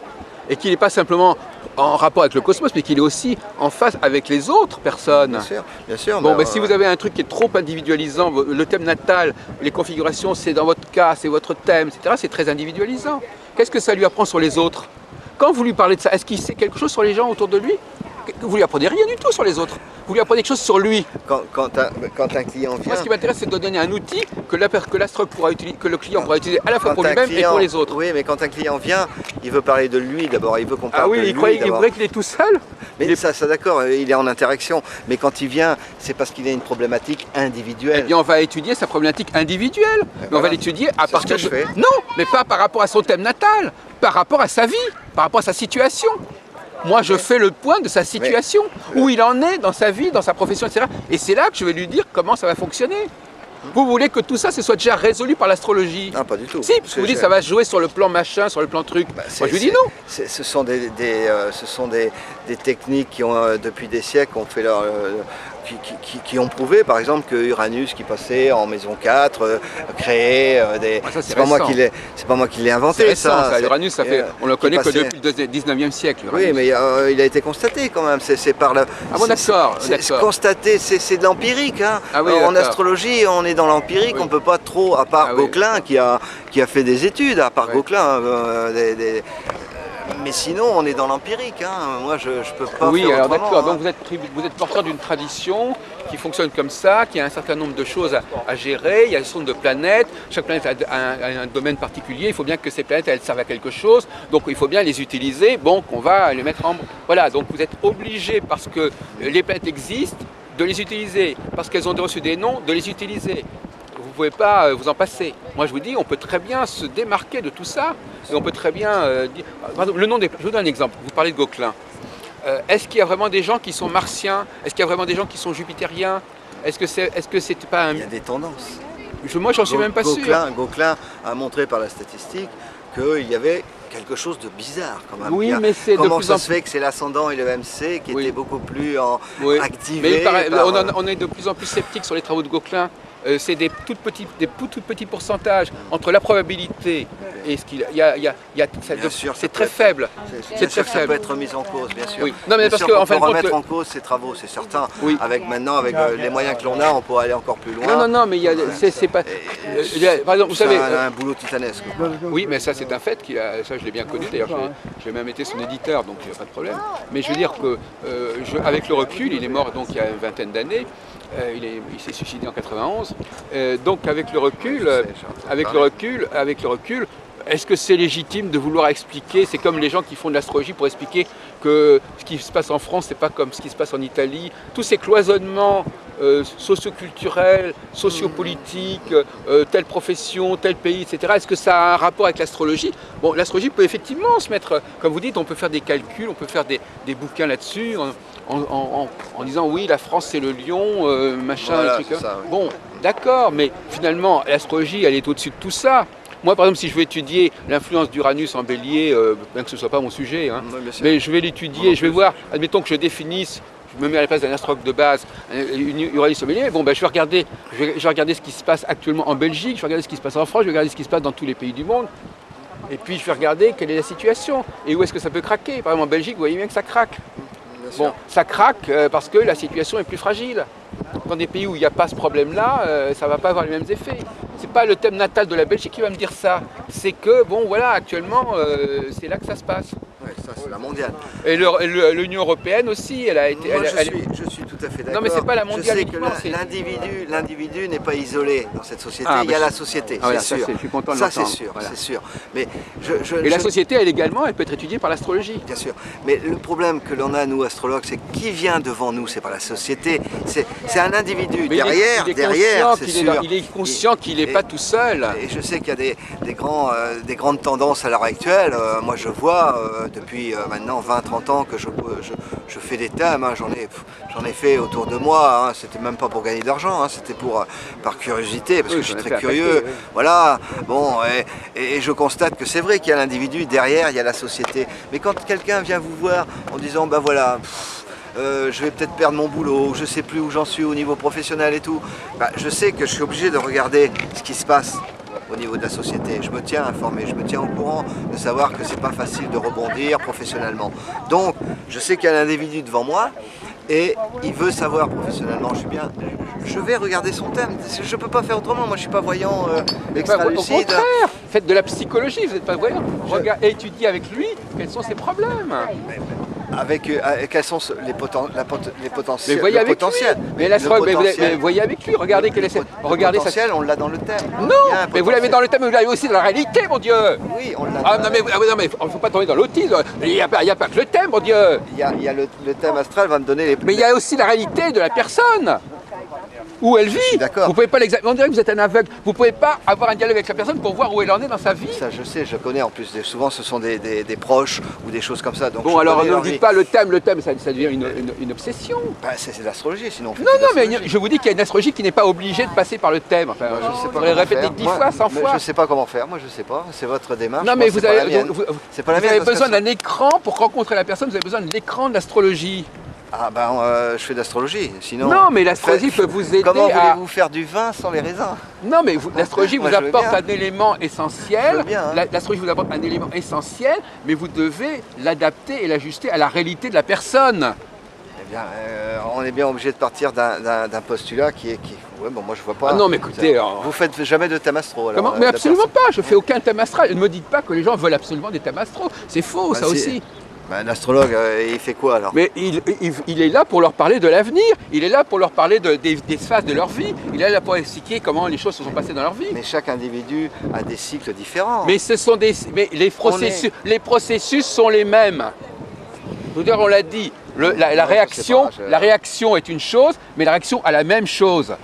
et qu'il n'est pas simplement en rapport avec le cosmos, mais qu'il est aussi en face avec les autres personnes. Bien sûr. Bon, mais si vous avez un truc qui est trop individualisant, le thème natal, les configurations, c'est dans votre cas, c'est votre thème, etc., c'est très individualisant. Qu'est-ce que ça lui apprend sur les autres? Quand vous lui parlez de ça, est-ce qu'il sait quelque chose sur les gens autour de lui? Vous lui apprenez rien du tout sur les autres. Vous lui apprenez quelque chose sur lui. Quand un client vient... Moi, ce qui m'intéresse, c'est de donner un outil que l'astrologue pourra utiliser, que le client pourra utiliser à la fois pour lui-même et pour les autres. Oui, mais quand un client vient, il veut parler de lui d'abord. Il veut qu'on parle de lui. Il croit qu'il est tout seul. Mais ça d'accord, il est en interaction. Mais quand il vient, c'est parce qu'il a une problématique individuelle. Eh bien, on va étudier sa problématique individuelle. Mais on va l'étudier à partir de... Non, mais pas par rapport à son thème natal, par rapport à sa vie, par rapport à sa situation. Moi, je fais le point de sa situation, où il en est dans sa vie, dans sa profession, etc. Et c'est là que je vais lui dire comment ça va fonctionner. Vous voulez que tout ça se soit déjà résolu par l'astrologie? Non, pas du tout. Si, parce que vous dites que ça va se jouer sur le plan machin, sur le plan truc. Moi, je lui dis non. Ce sont des techniques qui ont, depuis des siècles, ont fait leur... Qui ont prouvé, par exemple, que Uranus qui passait en maison 4 créait des... C'est pas moi qui l'ai inventé. C'est récent, ça. Uranus, on le connaît que depuis le 19e siècle. Uranus. Oui, mais il a été constaté quand même. C'est par la... Ah bon, d'accord. Constaté, c'est de l'empirique. Hein. Ah oui, en astrologie, on est dans l'empirique. Oui. On ne peut pas trop, à part Gauquelin qui a fait des études, à part Gauquelin, mais sinon, on est dans l'empirique. Hein. Moi, je peux pas. Oui, faire alors autrement, d'accord. Donc vous êtes porteur d'une tradition qui fonctionne comme ça, qui a un certain nombre de choses à gérer. Il y a un certain nombre de planètes. Chaque planète a un domaine particulier. Il faut bien que ces planètes elles servent à quelque chose. Donc il faut bien les utiliser. Bon, on va les mettre en. Voilà. Donc vous êtes obligé parce que les planètes existent de les utiliser, parce qu'elles ont reçu des noms, de les utiliser. Vous ne pouvez pas vous en passer. Moi, je vous dis, on peut très bien se démarquer de tout ça. Et on peut très bien dire... Par exemple, je vous donne un exemple. Vous parlez de Gauquelin. Est-ce qu'il y a vraiment des gens qui sont martiens? Est-ce qu'il y a vraiment des gens qui sont jupitériens? Est-ce que c'est pas un... Il y a des tendances. Moi, j'en suis même pas sûr. Gauquelin a montré par la statistique qu'il y avait quelque chose de bizarre quand même. Oui, mais c'est comment ça se fait que c'est l'ascendant et le MC qui étaient beaucoup plus activés. Mais on est de plus en plus sceptiques sur les travaux de Gauquelin. C'est des tout petits pourcentages entre la probabilité est-ce qu'il y a, Bien sûr, c'est très faible. C'est très faible. Ça peut être remis en cause, bien sûr. Oui. Non, mais bien parce sûr que qu'on en fin peut de compte, remettre en cause ces travaux, c'est certain. Oui. Avec les moyens que l'on a, on pourrait aller encore plus loin. Non, mais il y a, c'est pas. Par exemple, vous savez, un boulot titanesque. oui, mais ça c'est un fait ça je l'ai bien connu. D'ailleurs, j'ai même été son éditeur, donc il n'y a pas de problème. Mais je veux dire que, avec le recul, il est mort donc il y a une vingtaine d'années. Il s'est suicidé en 91. Donc avec le recul, est-ce que c'est légitime de vouloir expliquer? C'est comme les gens qui font de l'astrologie pour expliquer que ce qui se passe en France, c'est pas comme ce qui se passe en Italie. Tous ces cloisonnements socioculturels, sociopolitiques, telle profession, tel pays, etc. Est-ce que ça a un rapport avec l'astrologie? Bon, l'astrologie peut effectivement se mettre, comme vous dites, on peut faire des calculs, on peut faire des bouquins là-dessus, en disant oui, la France c'est le lion, machin, voilà, truc. ça, oui. Bon, d'accord, mais finalement, l'astrologie, elle est au-dessus de tout ça. Moi, par exemple, si je veux étudier l'influence d'Uranus en bélier, bien que ce ne soit pas mon sujet, hein, mais je vais l'étudier, je vais voir, admettons que je définisse, je me mets à la place d'un astrologue de base, Uranus en bélier, bon, ben, je vais regarder ce qui se passe actuellement en Belgique, je vais regarder ce qui se passe en France, je vais regarder ce qui se passe dans tous les pays du monde, et puis je vais regarder quelle est la situation, et où est-ce que ça peut craquer. Par exemple, en Belgique, vous voyez bien que ça craque. Bon, ça craque parce que la situation est plus fragile. Dans des pays où il n'y a pas ce problème-là, ça ne va pas avoir les mêmes effets. Ce n'est pas le thème natal de la Belgique qui va me dire ça. C'est que, bon, voilà, actuellement, c'est là que ça se passe. Oui, ça c'est la mondiale. Et l'Union européenne aussi, elle a été... Moi, je suis tout à fait d'accord. Non, mais c'est pas la mondiale. Je sais que l'individu n'est pas isolé dans cette société. Il y a la société, c'est sûr. Je suis content de ça, l'entendre. c'est sûr, voilà. c'est sûr. Mais la société, elle également, elle peut être étudiée par l'astrologie. Bien sûr. Mais le problème que l'on a, nous, astrologues, c'est qui vient devant nous, c'est pas la société. C'est un individu. Mais derrière, c'est sûr. Il est conscient qu'il n'est pas tout seul. Et je sais qu'il y a des grandes tendances à l'heure actuelle. Moi, je vois depuis maintenant 20-30 ans que je fais des thèmes. Hein. J'en ai fait autour de moi. Hein. C'était même pas pour gagner d'argent. Hein. C'était par curiosité, parce que je suis très curieux. Voilà. Bon, et je constate que c'est vrai qu'il y a l'individu. Derrière, il y a la société. Mais quand quelqu'un vient vous voir en disant, ben voilà. Je vais peut-être perdre mon boulot, je ne sais plus où j'en suis au niveau professionnel et tout. Bah, je sais que je suis obligé de regarder ce qui se passe au niveau de la société. Je me tiens informé, je me tiens au courant de savoir que c'est pas facile de rebondir professionnellement. Donc, je sais qu'il y a un individu devant moi et il veut savoir professionnellement. Je vais regarder son thème. Je ne peux pas faire autrement. Moi, je ne suis pas voyant extra lucide. Au contraire, faites de la psychologie, vous n'êtes pas voyant. Étudiez avec lui quels sont ses problèmes. Quels sont les potentiels. Mais voyez avec lui. Mais voyez avec lui. Regardez quel est. Regardez le potentiel, on l'a dans le thème. Non, mais vous l'avez dans le thème, mais vous l'avez aussi dans la réalité, mon Dieu. Oui, on l'a. Ah non, mais il ne faut pas tomber dans l'autisme. Il n'y a pas que le thème, mon Dieu. Il y a le thème astral va me donner les. Mais il y a aussi la réalité de la personne. Où elle vit. D'accord. Vous pouvez pas on dirait que vous êtes un aveugle. Vous pouvez pas avoir un dialogue avec la personne pour voir où elle en est dans sa vie. Ça, je sais, je connais en plus. Souvent, ce sont des proches ou des choses comme ça. Donc bon, alors ne dites pas le thème, ça devient une obsession. Bah, c'est l'astrologie, sinon. Non, mais je vous dis qu'il y a une astrologie qui n'est pas obligée de passer par le thème. Enfin, je sais pas. Vous l'avez répété 10 fois, 100 fois. Je sais pas comment faire. Moi, je sais pas. C'est votre démarche. Non, mais vous avez besoin d'un écran pour rencontrer la personne. Vous avez besoin de l'écran de l'astrologie. Ah ben, je fais d'astrologie, sinon... Non, mais l'astrologie peut vous aider. Comment voulez-vous faire du vin sans les raisins? Non, mais l'astrologie vous apporte un élément essentiel. Hein. L'astrologie vous apporte un élément essentiel, mais vous devez l'adapter et l'ajuster à la réalité de la personne. Eh bien, on est bien obligé de partir d'un postulat qui est... Ouais, bon, moi je vois pas... Ah non, mais écoutez... Vous faites jamais de thème astro, alors? Comment? Mais absolument pas, je fais aucun thème astral. Ne me dites pas que les gens veulent absolument des thèmes astro. C'est faux, ça aussi. Ben, l'astrologue, il fait quoi alors? Mais il est là pour leur parler de l'avenir, il est là pour leur parler des phases de leur vie, il est là pour expliquer comment les choses se sont passées dans leur vie. Mais chaque individu a des cycles différents. Mais les processus sont les mêmes. Je veux dire, on l'a dit, la réaction est une chose, mais la réaction a la même chose.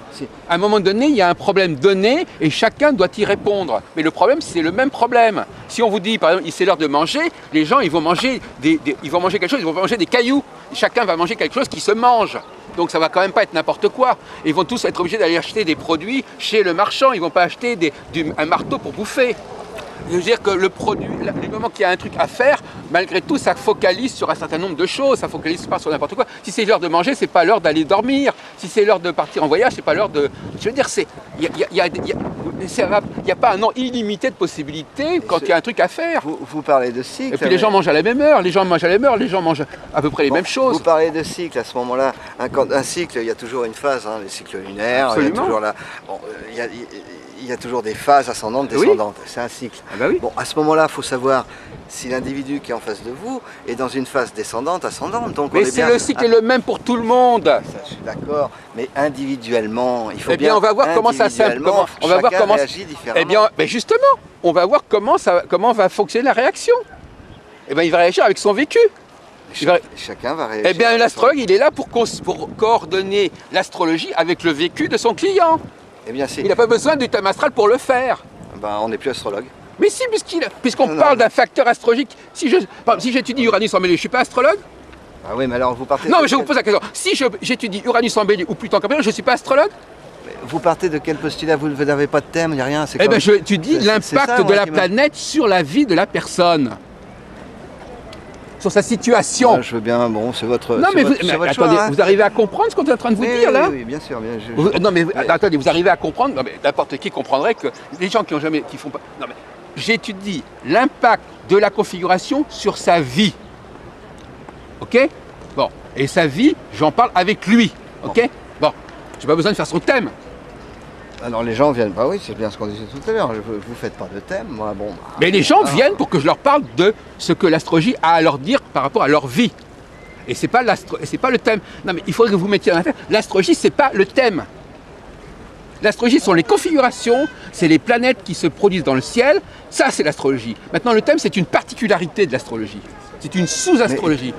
À un moment donné, il y a un problème donné et chacun doit y répondre. Mais le problème, c'est le même problème. Si on vous dit, par exemple, c'est l'heure de manger, les gens, ils vont manger quelque chose, ils vont manger des cailloux. Chacun va manger quelque chose qui se mange. Donc ça va quand même pas être n'importe quoi. Ils vont tous être obligés d'aller acheter des produits chez le marchand. Ils vont pas acheter un marteau pour bouffer. Je veux dire que le produit, du moment qu'il y a un truc à faire, malgré tout, ça focalise sur un certain nombre de choses, ça focalise pas sur n'importe quoi. Si c'est l'heure de manger, c'est pas l'heure d'aller dormir. Si c'est l'heure de partir en voyage, c'est pas l'heure de... Je veux dire, il n'y a pas un nombre illimité de possibilités quand il y a un truc à faire. Vous parlez de cycle. Et puis les gens mangent à la même heure, les gens mangent à la même heure, les gens mangent à peu près les mêmes choses. Vous parlez de cycle, à ce moment-là, un cycle, il y a toujours une phase, hein, les cycles lunaires, il y a toujours il y a toujours des phases ascendantes, descendantes, c'est un cycle. Ah bah oui. Bon, à ce moment-là, il faut savoir si l'individu qui est en face de vous est dans une phase descendante, ascendante. Donc mais c'est le cycle est le même pour tout le monde. Ça, je suis d'accord, mais individuellement, il faut bien on va voir comment ça on va voir comment réagit différemment. Eh bien, justement, on va voir comment va fonctionner la réaction. Eh bien, il va réagir avec son vécu. Chacun va réagir. Eh bien, l'astrologue, il est là pour coordonner l'astrologie avec le vécu de son client. Eh bien, il n'a pas besoin du thème astral pour le faire. Ben, on n'est plus astrologue. Mais si, puisqu'on parle d'un facteur astrologique, si j'étudie Uranus en Bélier, je ne suis pas astrologue? Ah oui, mais alors vous partez... Non, mais je vous pose la question. Si j'étudie Uranus en Bélier ou Pluton en Capricorne, je ne suis pas astrologue? Vous partez de quel postulat? Vous n'avez pas de thème, il n'y a rien. Eh bien, j'étudie l'impact de la planète sur la vie de la personne. Sur sa situation. Ouais, je veux bien, bon, c'est votre. Non, mais votre attendez, choix, hein. Vous arrivez à comprendre ce qu'on est en train de vous dire là? Oui, bien sûr. Bien, non, mais attendez, vous arrivez à comprendre? Non, mais n'importe qui comprendrait que les gens qui font pas. Non, mais j'étudie l'impact de la configuration sur sa vie. Ok? Bon, et sa vie, j'en parle avec lui. Ok? Bon, j'ai pas besoin de faire son thème. Alors les gens viennent, bah oui, c'est bien ce qu'on disait tout à l'heure, vous faites pas de thème, moi, bon. Bah, mais les gens viennent pour que je leur parle de ce que l'astrologie a à leur dire par rapport à leur vie. Et c'est pas le thème. Non mais il faudrait que vous mettiez dans la tête, l'astrologie c'est pas le thème. L'astrologie sont les configurations, c'est les planètes qui se produisent dans le ciel, ça c'est l'astrologie. Maintenant le thème c'est une particularité de l'astrologie, c'est une sous-astrologie.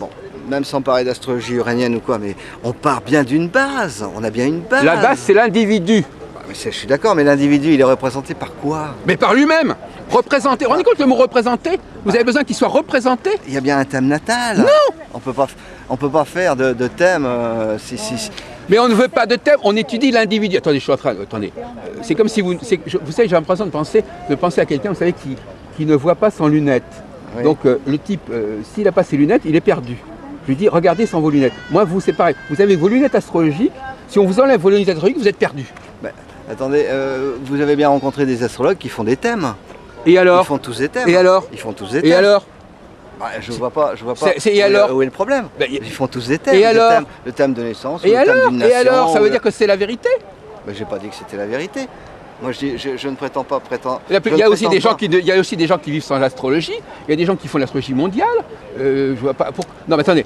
Bon, même sans parler d'astrologie uranienne ou quoi, mais on part bien d'une base, on a bien une base. La base c'est l'individu. Mais je suis d'accord, mais l'individu, il est représenté par quoi? Mais par lui-même. Représenté. Rendez compte le mot représenté? Vous avez besoin qu'il soit représenté? Il y a bien un thème natal. Non. On peut pas faire de thème. Mais on ne veut pas de thème, on étudie l'individu. Attendez, je suis en train. Attendez. C'est comme si vous savez, j'ai l'impression de penser à quelqu'un, vous savez, qui ne voit pas sans lunettes. Oui. Donc le type, s'il n'a pas ses lunettes, il est perdu. Je lui dis, regardez sans vos lunettes. Moi, vous, c'est pareil. Vous avez vos lunettes astrologiques. Si on vous enlève vos lunettes astrologiques, vous êtes perdu. Ben, attendez, vous avez bien rencontré des astrologues qui font des thèmes. Et alors? Ils font tous des thèmes. Et alors? Ils font tous des thèmes. Et alors? Bah, je vois pas où est le problème. Ben, ils font tous des thèmes. Et alors? Le thème de naissance, et le alors? thème d'une nation. Et alors? Ça veut dire que c'est la vérité? Ben, j'ai pas dit que c'était la vérité. Moi, je ne prétends pas prétendre. Il y a aussi des gens qui vivent sans l'astrologie. Il y a des gens qui font l'astrologie mondiale. Je vois pas. Non, mais attendez.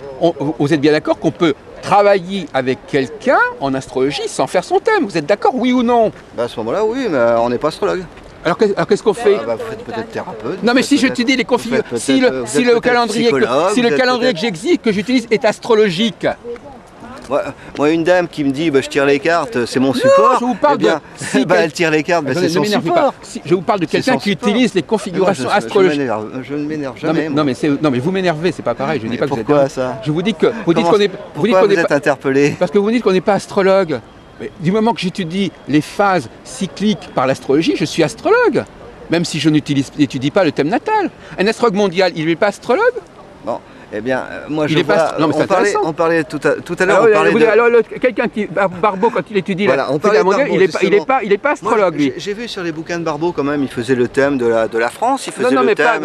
Vous êtes bien d'accord qu'on peut travailler avec quelqu'un en astrologie sans faire son thème? Vous êtes d'accord, oui ou non? Ben, à ce moment-là, oui, mais on n'est pas astrologue. Alors qu'est-ce qu'on fait? Vous faites peut-être thérapeute. Non, mais si j'étudie les configurations, si le calendrier que j'existe, que j'utilise est astrologique. Moi, une dame qui me dit je tire les cartes, c'est mon support. Je vous parle elle tire les cartes, c'est son support. Je vous parle de quelqu'un qui utilise les configurations astrologiques. Je ne m'énerve jamais. Non, mais vous m'énervez, c'est pas pareil. Je dis pas que pourquoi ça? Je vous dis que vous êtes interpellé? Parce que vous dites qu'on n'est pas astrologue. Mais du moment que j'étudie les phases cycliques par l'astrologie, je suis astrologue. Même si je n'étudie pas le thème natal. Un astrologue mondial, il n'est pas astrologue? Bon. Eh bien, moi je vois, on parlait tout à l'heure, quelqu'un qui, Barbeau, quand il étudie voilà, la mondiale, il n'est pas astrologue, lui. J'ai vu sur les bouquins de Barbeau quand même, il faisait le thème de la France, il faisait le thème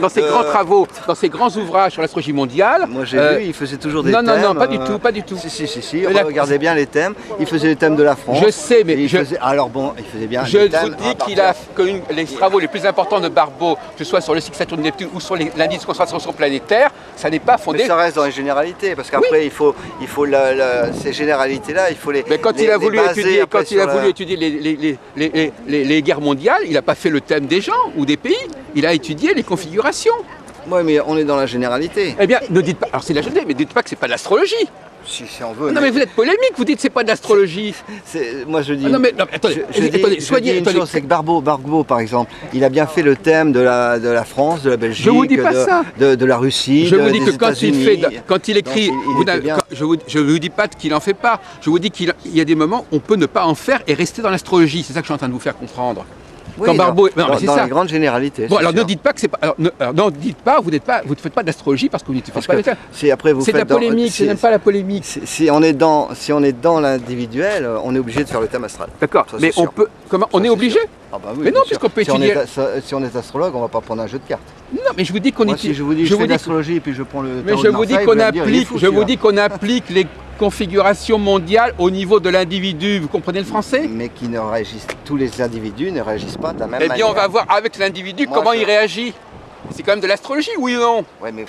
dans ses grands travaux, dans ses grands ouvrages sur l'astrologie mondiale. Moi j'ai vu, il faisait toujours des thèmes. Non, pas du tout. Si, regardez bien les thèmes, il faisait le thème de la France. Je sais, mais alors bon, il faisait bien. Je vous dis que les travaux les plus importants de Barbeau, que ce soit sur le cycle Saturne-Neptune ou sur l'indice de concentration planétaire, ça n'est pas fondé. Mais ça reste dans les généralités, parce qu'après il faut ces généralités-là, il faut les. Mais quand il a voulu étudier les guerres mondiales, il n'a pas fait le thème des gens ou des pays, il a étudié les configurations. Oui, mais on est dans la généralité. Eh bien, ne dites pas. Alors c'est la généralité, mais ne dites pas que c'est pas de l'astrologie. Si on veut. Non mais vous êtes polémique, vous dites que c'est pas de l'astrologie. Moi je dis. Non mais attendez, soyez. C'est que Barbeau par exemple, il a bien fait le thème de la France, de la Belgique, je vous dis pas ça. De la Russie. Je vous dis que quand il écrit, je vous dis pas qu'il en fait pas. Je vous dis qu'il y a des moments où on peut ne pas en faire et rester dans l'astrologie. C'est ça que je suis en train de vous faire comprendre. Oui, quand Barbeau... Non, mais c'est dans ça. les grandes généralités. Bon, c'est alors ne sûr. dites pas que c'est pas... Alors, non, dites pas, vous ne faites pas d'astrologie parce que vous ne faites Parce pas que de ça. si après vous C'est de la faites dans- polémique, si- je n'aime pas la polémique. si on est dans l'individuel, on est obligé de faire le thème astral. D'accord, Ça, c'est mais on sûr. peut... Comment Ça, on est c'est obligé? sûr. Ah bah oui, Mais bien non, sûr. puisqu'on peut si on étudier... si on est astrologue, on va pas prendre un jeu de cartes. Non, mais je vous dis qu'on Moi, étudie... si je vous dis je fais de l'astrologie et puis je prends le Mais tarot je de vous dis Marseille, qu'on vous allez me dire, il est applique, fou, je vous celui-là. dis qu'on applique les configurations mondiales au niveau de l'individu. Vous comprenez le français? Mais qui ne réagissent, tous les individus ne réagissent pas de la même Eh manière. bien, on va voir avec l'individu Moi, comment je- il réagit. C'est quand même de l'astrologie, oui ou non? Ouais, mais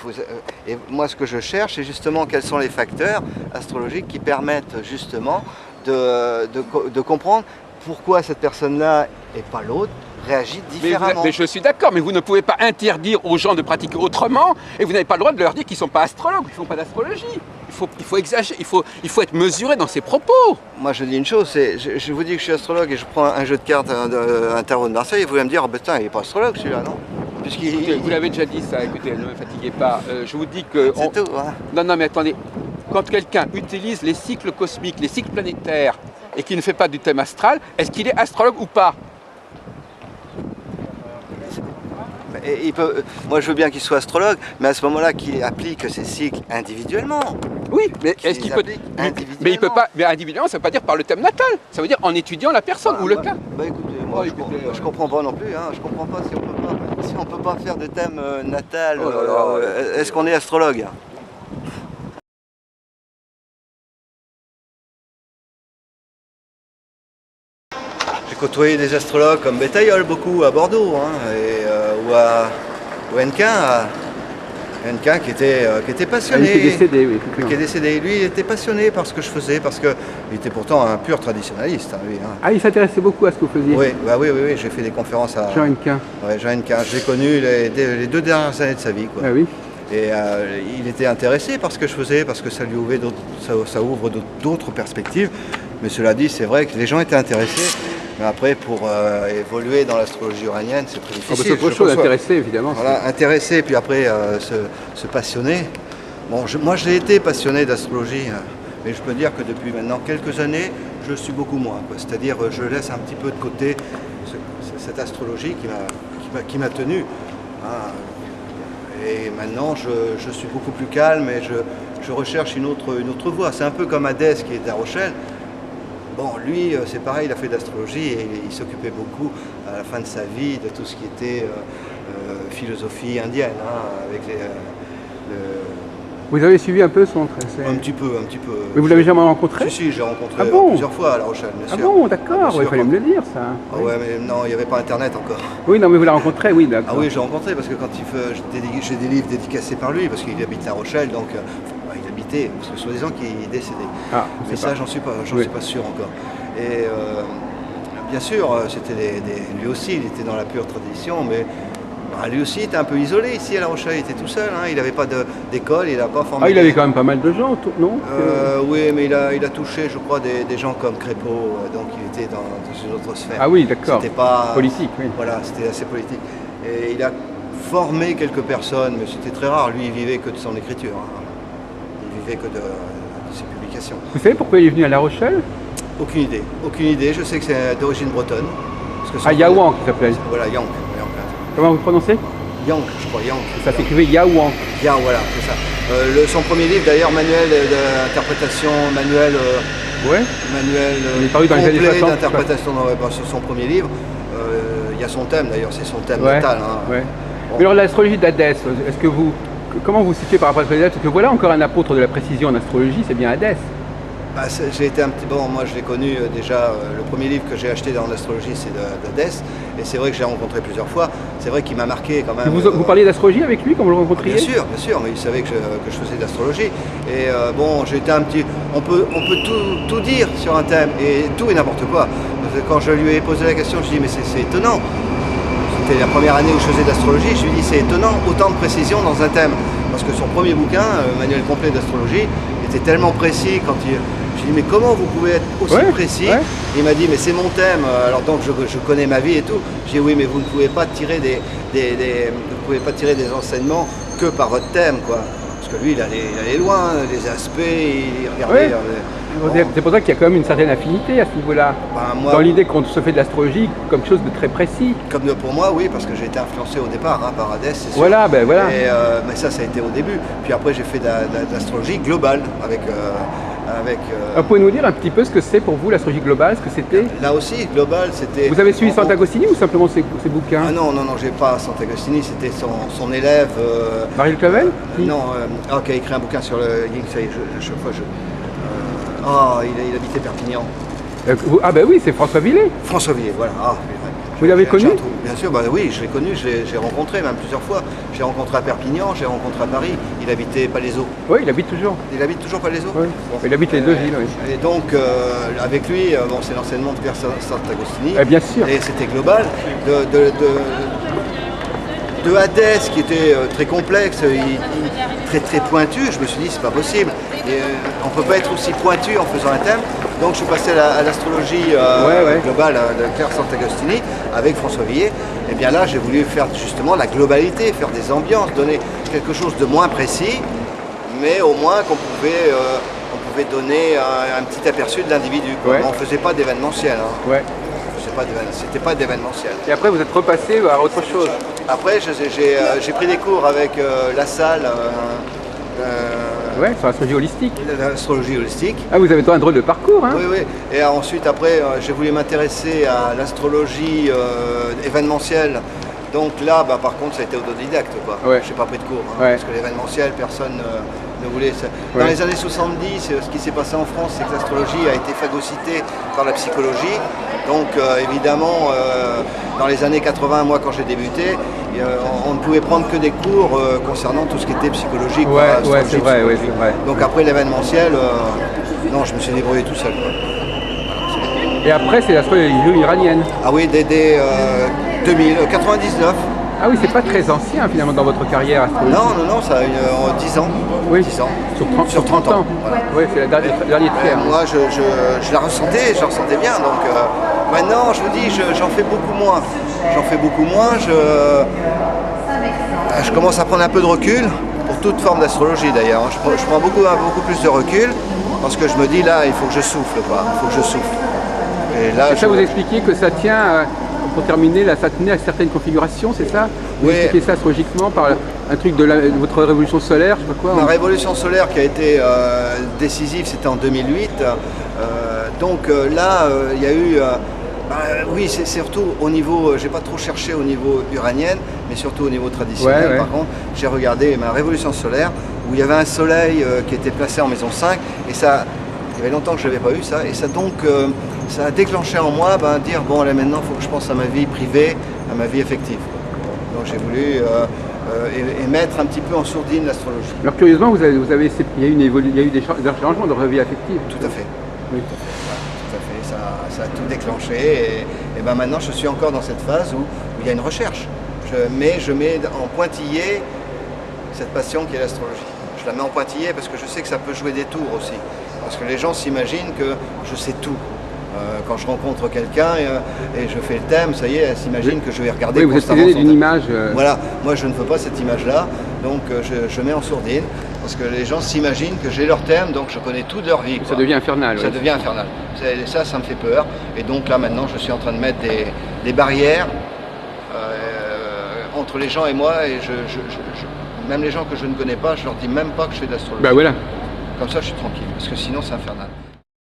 et moi, ce que je cherche, c'est justement quels sont les facteurs astrologiques qui permettent justement de comprendre pourquoi cette personne-là et pas l'autre réagit différemment. Mais je suis d'accord, mais vous ne pouvez pas interdire aux gens de pratiquer autrement et vous n'avez pas le droit de leur dire qu'ils ne sont pas astrologues, qu'ils ne font pas d'astrologie. Il faut exagérer, il faut être mesuré dans ses propos. Moi, je dis une chose, c'est je vous dis que je suis astrologue et je prends un jeu de cartes, un tarot de Marseille, et vous allez me dire, oh, putain, il n'est pas astrologue celui-là, non? Écoutez, vous l'avez déjà dit ça, écoutez, ne me fatiguez pas. Je vous dis que... C'est tout, hein. Non, mais attendez. Quand quelqu'un utilise les cycles cosmiques, les cycles planétaires, et qui ne fait pas du thème astral, est-ce qu'il est astrologue ou pas? Et moi, je veux bien qu'il soit astrologue, mais à ce moment-là, qu'il applique ses cycles individuellement. Oui, mais Qu'il est-ce qu'il les peut... applique Mais il individuellement. peut pas... Mais individuellement, ça ne veut pas dire par le thème natal. Ça veut dire en étudiant la personne ou le cas. Bah écoutez, moi Oh, je, écoutez, je comprends pas non plus, hein. Je comprends pas si on peut pas faire de thème natal, Oh là là, est-ce qu'on est astrologue? J'ai côtoyé des astrologues comme Bétaillol beaucoup à Bordeaux, hein, ou Hennequin qui était passionné. Il est décédé, oui. Qui est décédé. Lui, il était passionné par ce que je faisais, parce qu'il était pourtant un pur traditionnaliste, hein, lui, hein. Ah, il s'intéressait beaucoup à ce que vous faisiez. Oui, oui, j'ai fait des conférences à Jean Hennequin. Ouais, Jean Hennequin. Je l'ai connu les 2 dernières années de sa vie, quoi. Ah oui. Et il était intéressé par ce que je faisais, parce que ça lui ouvrait ça ouvre d'autres perspectives. Mais cela dit, c'est vrai que les gens étaient intéressés. Mais après, pour évoluer dans l'astrologie uranienne, c'est très Ah, bah, difficile. c'est autre Je chose, conçois. intéressé, évidemment. Voilà, intéressé, puis après se passionner. Bon, moi, j'ai été passionné d'astrologie, mais je peux dire que depuis maintenant quelques années, je suis beaucoup moins, quoi. C'est-à-dire, je laisse un petit peu de côté cette astrologie qui m'a tenu, hein. Et maintenant, je suis beaucoup plus calme et je recherche une autre voie. C'est un peu comme Hadès qui est à Rochelle. Bon, lui, c'est pareil, il a fait de l'astrologie et il s'occupait beaucoup, à la fin de sa vie, de tout ce qui était philosophie indienne, hein, avec Vous avez suivi un peu son tracé? un petit peu. Mais vous l'avez jamais rencontré? Si, j'ai rencontré Ah bon plusieurs fois à La Rochelle, bien Ah sûr. bon, d'accord, Bien il sûr, fallait me le dire, ça. Ah ouais, mais non, il n'y avait pas Internet encore. Oui, non, mais vous l'avez rencontré, oui, d'accord. Ah oui, j'ai rencontré parce que quand j'ai des livres dédicacés par lui, parce qu'il habite La Rochelle, donc il habitait, parce que ce sont des gens qui est décédé. Ah, Mais c'est ça, j'en suis pas sûr encore. Et bien sûr, lui aussi, il était dans la pure tradition, mais lui aussi, il était un peu isolé ici à La Rochelle, il était tout seul, hein, il n'avait pas d'école, il n'a pas formé. Ah, il avait quand même pas mal de gens, non? Oui, mais il a touché, je crois, des gens comme Crépeau, donc il était dans une autre sphère. Ah oui, d'accord. C'était pas Politique, oui. Voilà, c'était assez politique. Et il a formé quelques personnes, mais c'était très rare. Lui, il vivait que de son écriture, hein. Il vivait que de ses publications. Vous savez pourquoi il est venu à La Rochelle? Aucune idée. Je sais que c'est d'origine bretonne. Parce que Ah, Yaouan, qui s'appelle. Voilà, Yank. Comment vous prononcez? Yank, je crois, Yank. Ça s'écrivait Yaouan. Yank, voilà, c'est ça. Son premier livre, d'ailleurs, manuel d'interprétation, manuel Il est paru dans les années complet 60, d'interprétation sur son premier livre. Il y a son thème, d'ailleurs, c'est son thème Ouais, natal, hein. ouais. Bon. Mais alors l'astrologie d'Hadès, comment vous situez par rapport à l'astrologie d'Hadès? Parce que voilà encore un apôtre de la précision en astrologie, c'est bien Hadès. Bah, j'ai été moi je l'ai connu déjà, le premier livre que j'ai acheté dans l'astrologie c'est d'Hadès, et c'est vrai que je l'ai rencontré plusieurs fois, c'est vrai qu'il m'a marqué quand même. Vous parliez d'astrologie avec lui quand vous le rencontriez? Bien sûr, mais il savait que je faisais de l'astrologie, et bon, j'ai été on peut tout dire sur un thème, et tout et n'importe quoi. Parce que quand je lui ai posé la question, je lui ai dit mais c'est étonnant, c'était la première année où je faisais de l'astrologie, je lui ai dit c'est étonnant, autant de précision dans un thème, parce que son premier bouquin, Manuel complet d'astrologie, était tellement précis quand j'ai dit mais comment vous pouvez être aussi précis? Il m'a dit mais c'est mon thème, alors donc je connais ma vie et tout. J'ai dit oui mais vous ne pouvez pas tirer vous pouvez pas tirer des enseignements que par votre thème, quoi. Parce que lui il allait loin, les aspects, il regardait C'est pour ça qu'il y a quand même une certaine affinité à ce niveau-là. Ben, moi, Dans l'idée qu'on se fait de l'astrologie comme chose de très précis. comme pour moi, oui, parce que j'ai été influencé au départ hein, par Hadès, c'est sûr. Voilà, ben voilà. Mais ça a été au début. Puis après, j'ai fait de l'astrologie globale avec. Vous pouvez nous dire un petit peu ce que c'est pour vous l'astrologie globale, ce que c'était? Là aussi, global, c'était. Vous avez suivi Sant'Agostini ou simplement ses bouquins? Ah non, j'ai pas Sant'Agostini, c'était son élève. Marie Clavel? Non, qui a écrit un bouquin sur le yin, ça y est, chaque fois je. Il habitait Perpignan. Ah ben oui, c'est François Villet. François Villet, voilà. Vous l'avez connu? Bien sûr, bah oui, je l'ai connu, j'ai rencontré même plusieurs fois. J'ai rencontré à Perpignan, j'ai rencontré à Paris. Il habitait Palaiseau. Oui, il habite toujours. Il habite toujours Palaiseau? Oui. Bon. Il habite les deux villes, oui. Et donc, avec lui, c'est l'enseignement de Pierre Sant'Agostini. Bien sûr. Et c'était global. De Hadès, qui était très complexe, très pointu, je me suis dit, c'est pas possible. On ne peut pas être aussi pointu en faisant un thème. Donc je suis passé à l'astrologie globale de Pierre Sant'Agostini avec François Villet. Et bien là, j'ai voulu faire justement la globalité, faire des ambiances, donner quelque chose de moins précis, mais au moins qu'on pouvait donner un petit aperçu de l'individu. Ouais. On ne faisait pas d'événementiel. Hein. Ouais. C'était pas d'événementiel. Et après, vous êtes repassé à autre chose. Après, j'ai pris des cours avec La Salle. Ouais, sur l'astrologie holistique. L'astrologie holistique. Ah, vous avez un drôle de parcours, hein? Oui, oui. Et ensuite, après, j'ai voulu m'intéresser à l'astrologie événementielle. Donc là, par contre, ça a été autodidacte, quoi. Ouais. J'ai pas pris de cours, hein, Ouais. parce que l'événementiel, personne ne voulait. Dans les années 70, ce qui s'est passé en France, c'est que l'astrologie a été phagocytée par la psychologie. Donc évidemment, dans les années 80, moi quand j'ai débuté, on ne pouvait prendre que des cours concernant tout ce qui était psychologique. Ouais, c'est vrai, oui, c'est vrai. Donc après l'événementiel, non, je me suis débrouillé tout seul. Quoi. Et après, c'est l'astrologie iranienne. Ah oui, dès 99. Ah oui, c'est pas très ancien finalement dans votre carrière astrologique. Non, ça a 10 ans. Oui, 10 ans. Sur 30 ans. Voilà. Oui, c'est le dernier tiers. Moi, je la ressentais, je la ressentais bien. Donc maintenant, je vous dis, j'en fais beaucoup moins. Je commence à prendre un peu de recul, pour toute forme d'astrologie d'ailleurs. Je prends beaucoup plus de recul, parce que je me dis là, il faut que je souffle, quoi. Il faut que je souffle. Et là, Ça vous expliquez que ça tient, pour terminer, là, ça tenait à certaines configurations, c'est ça? Vous Oui. expliquez ça astrologiquement par un truc de votre révolution solaire, je sais pas quoi. Ma révolution solaire qui a été décisive, c'était en 2008. Donc là, il y a eu... oui, c'est surtout au niveau... j'ai pas trop cherché au niveau uranien, mais surtout au niveau traditionnel. Ouais. Par contre, j'ai regardé ma révolution solaire, où il y avait un soleil qui était placé en maison 5, et ça... Il y avait longtemps que je n'avais pas eu ça, et ça donc ça a déclenché en moi dire bon là maintenant il faut que je pense à ma vie privée, à ma vie effective. Donc j'ai voulu mettre un petit peu en sourdine l'astrologie. Alors curieusement, il y a eu des changements dans votre vie affective. Tout à fait. Oui. Tout à fait. Ça a tout déclenché, et maintenant je suis encore dans cette phase où il y a une recherche. Je mets en pointillé cette passion qui est l'astrologie. Je la mets en pointillé parce que je sais que ça peut jouer des tours aussi. Parce que les gens s'imaginent que je sais tout. Quand je rencontre quelqu'un et je fais le thème, ça y est, elle s'imagine que je vais regarder constamment. Vous êtes d'une image. Voilà, moi je ne veux pas cette image-là, donc je mets en sourdine, parce que les gens s'imaginent que j'ai leur thème, donc je connais toute leur vie. Ça devient infernal. Ça devient infernal. Ça me fait peur. Et donc là maintenant, je suis en train de mettre des barrières entre les gens et moi, et même les gens que je ne connais pas, je leur dis même pas que je fais de l'astrologie. Bah voilà. Comme ça, je suis tranquille, parce que sinon, c'est infernal.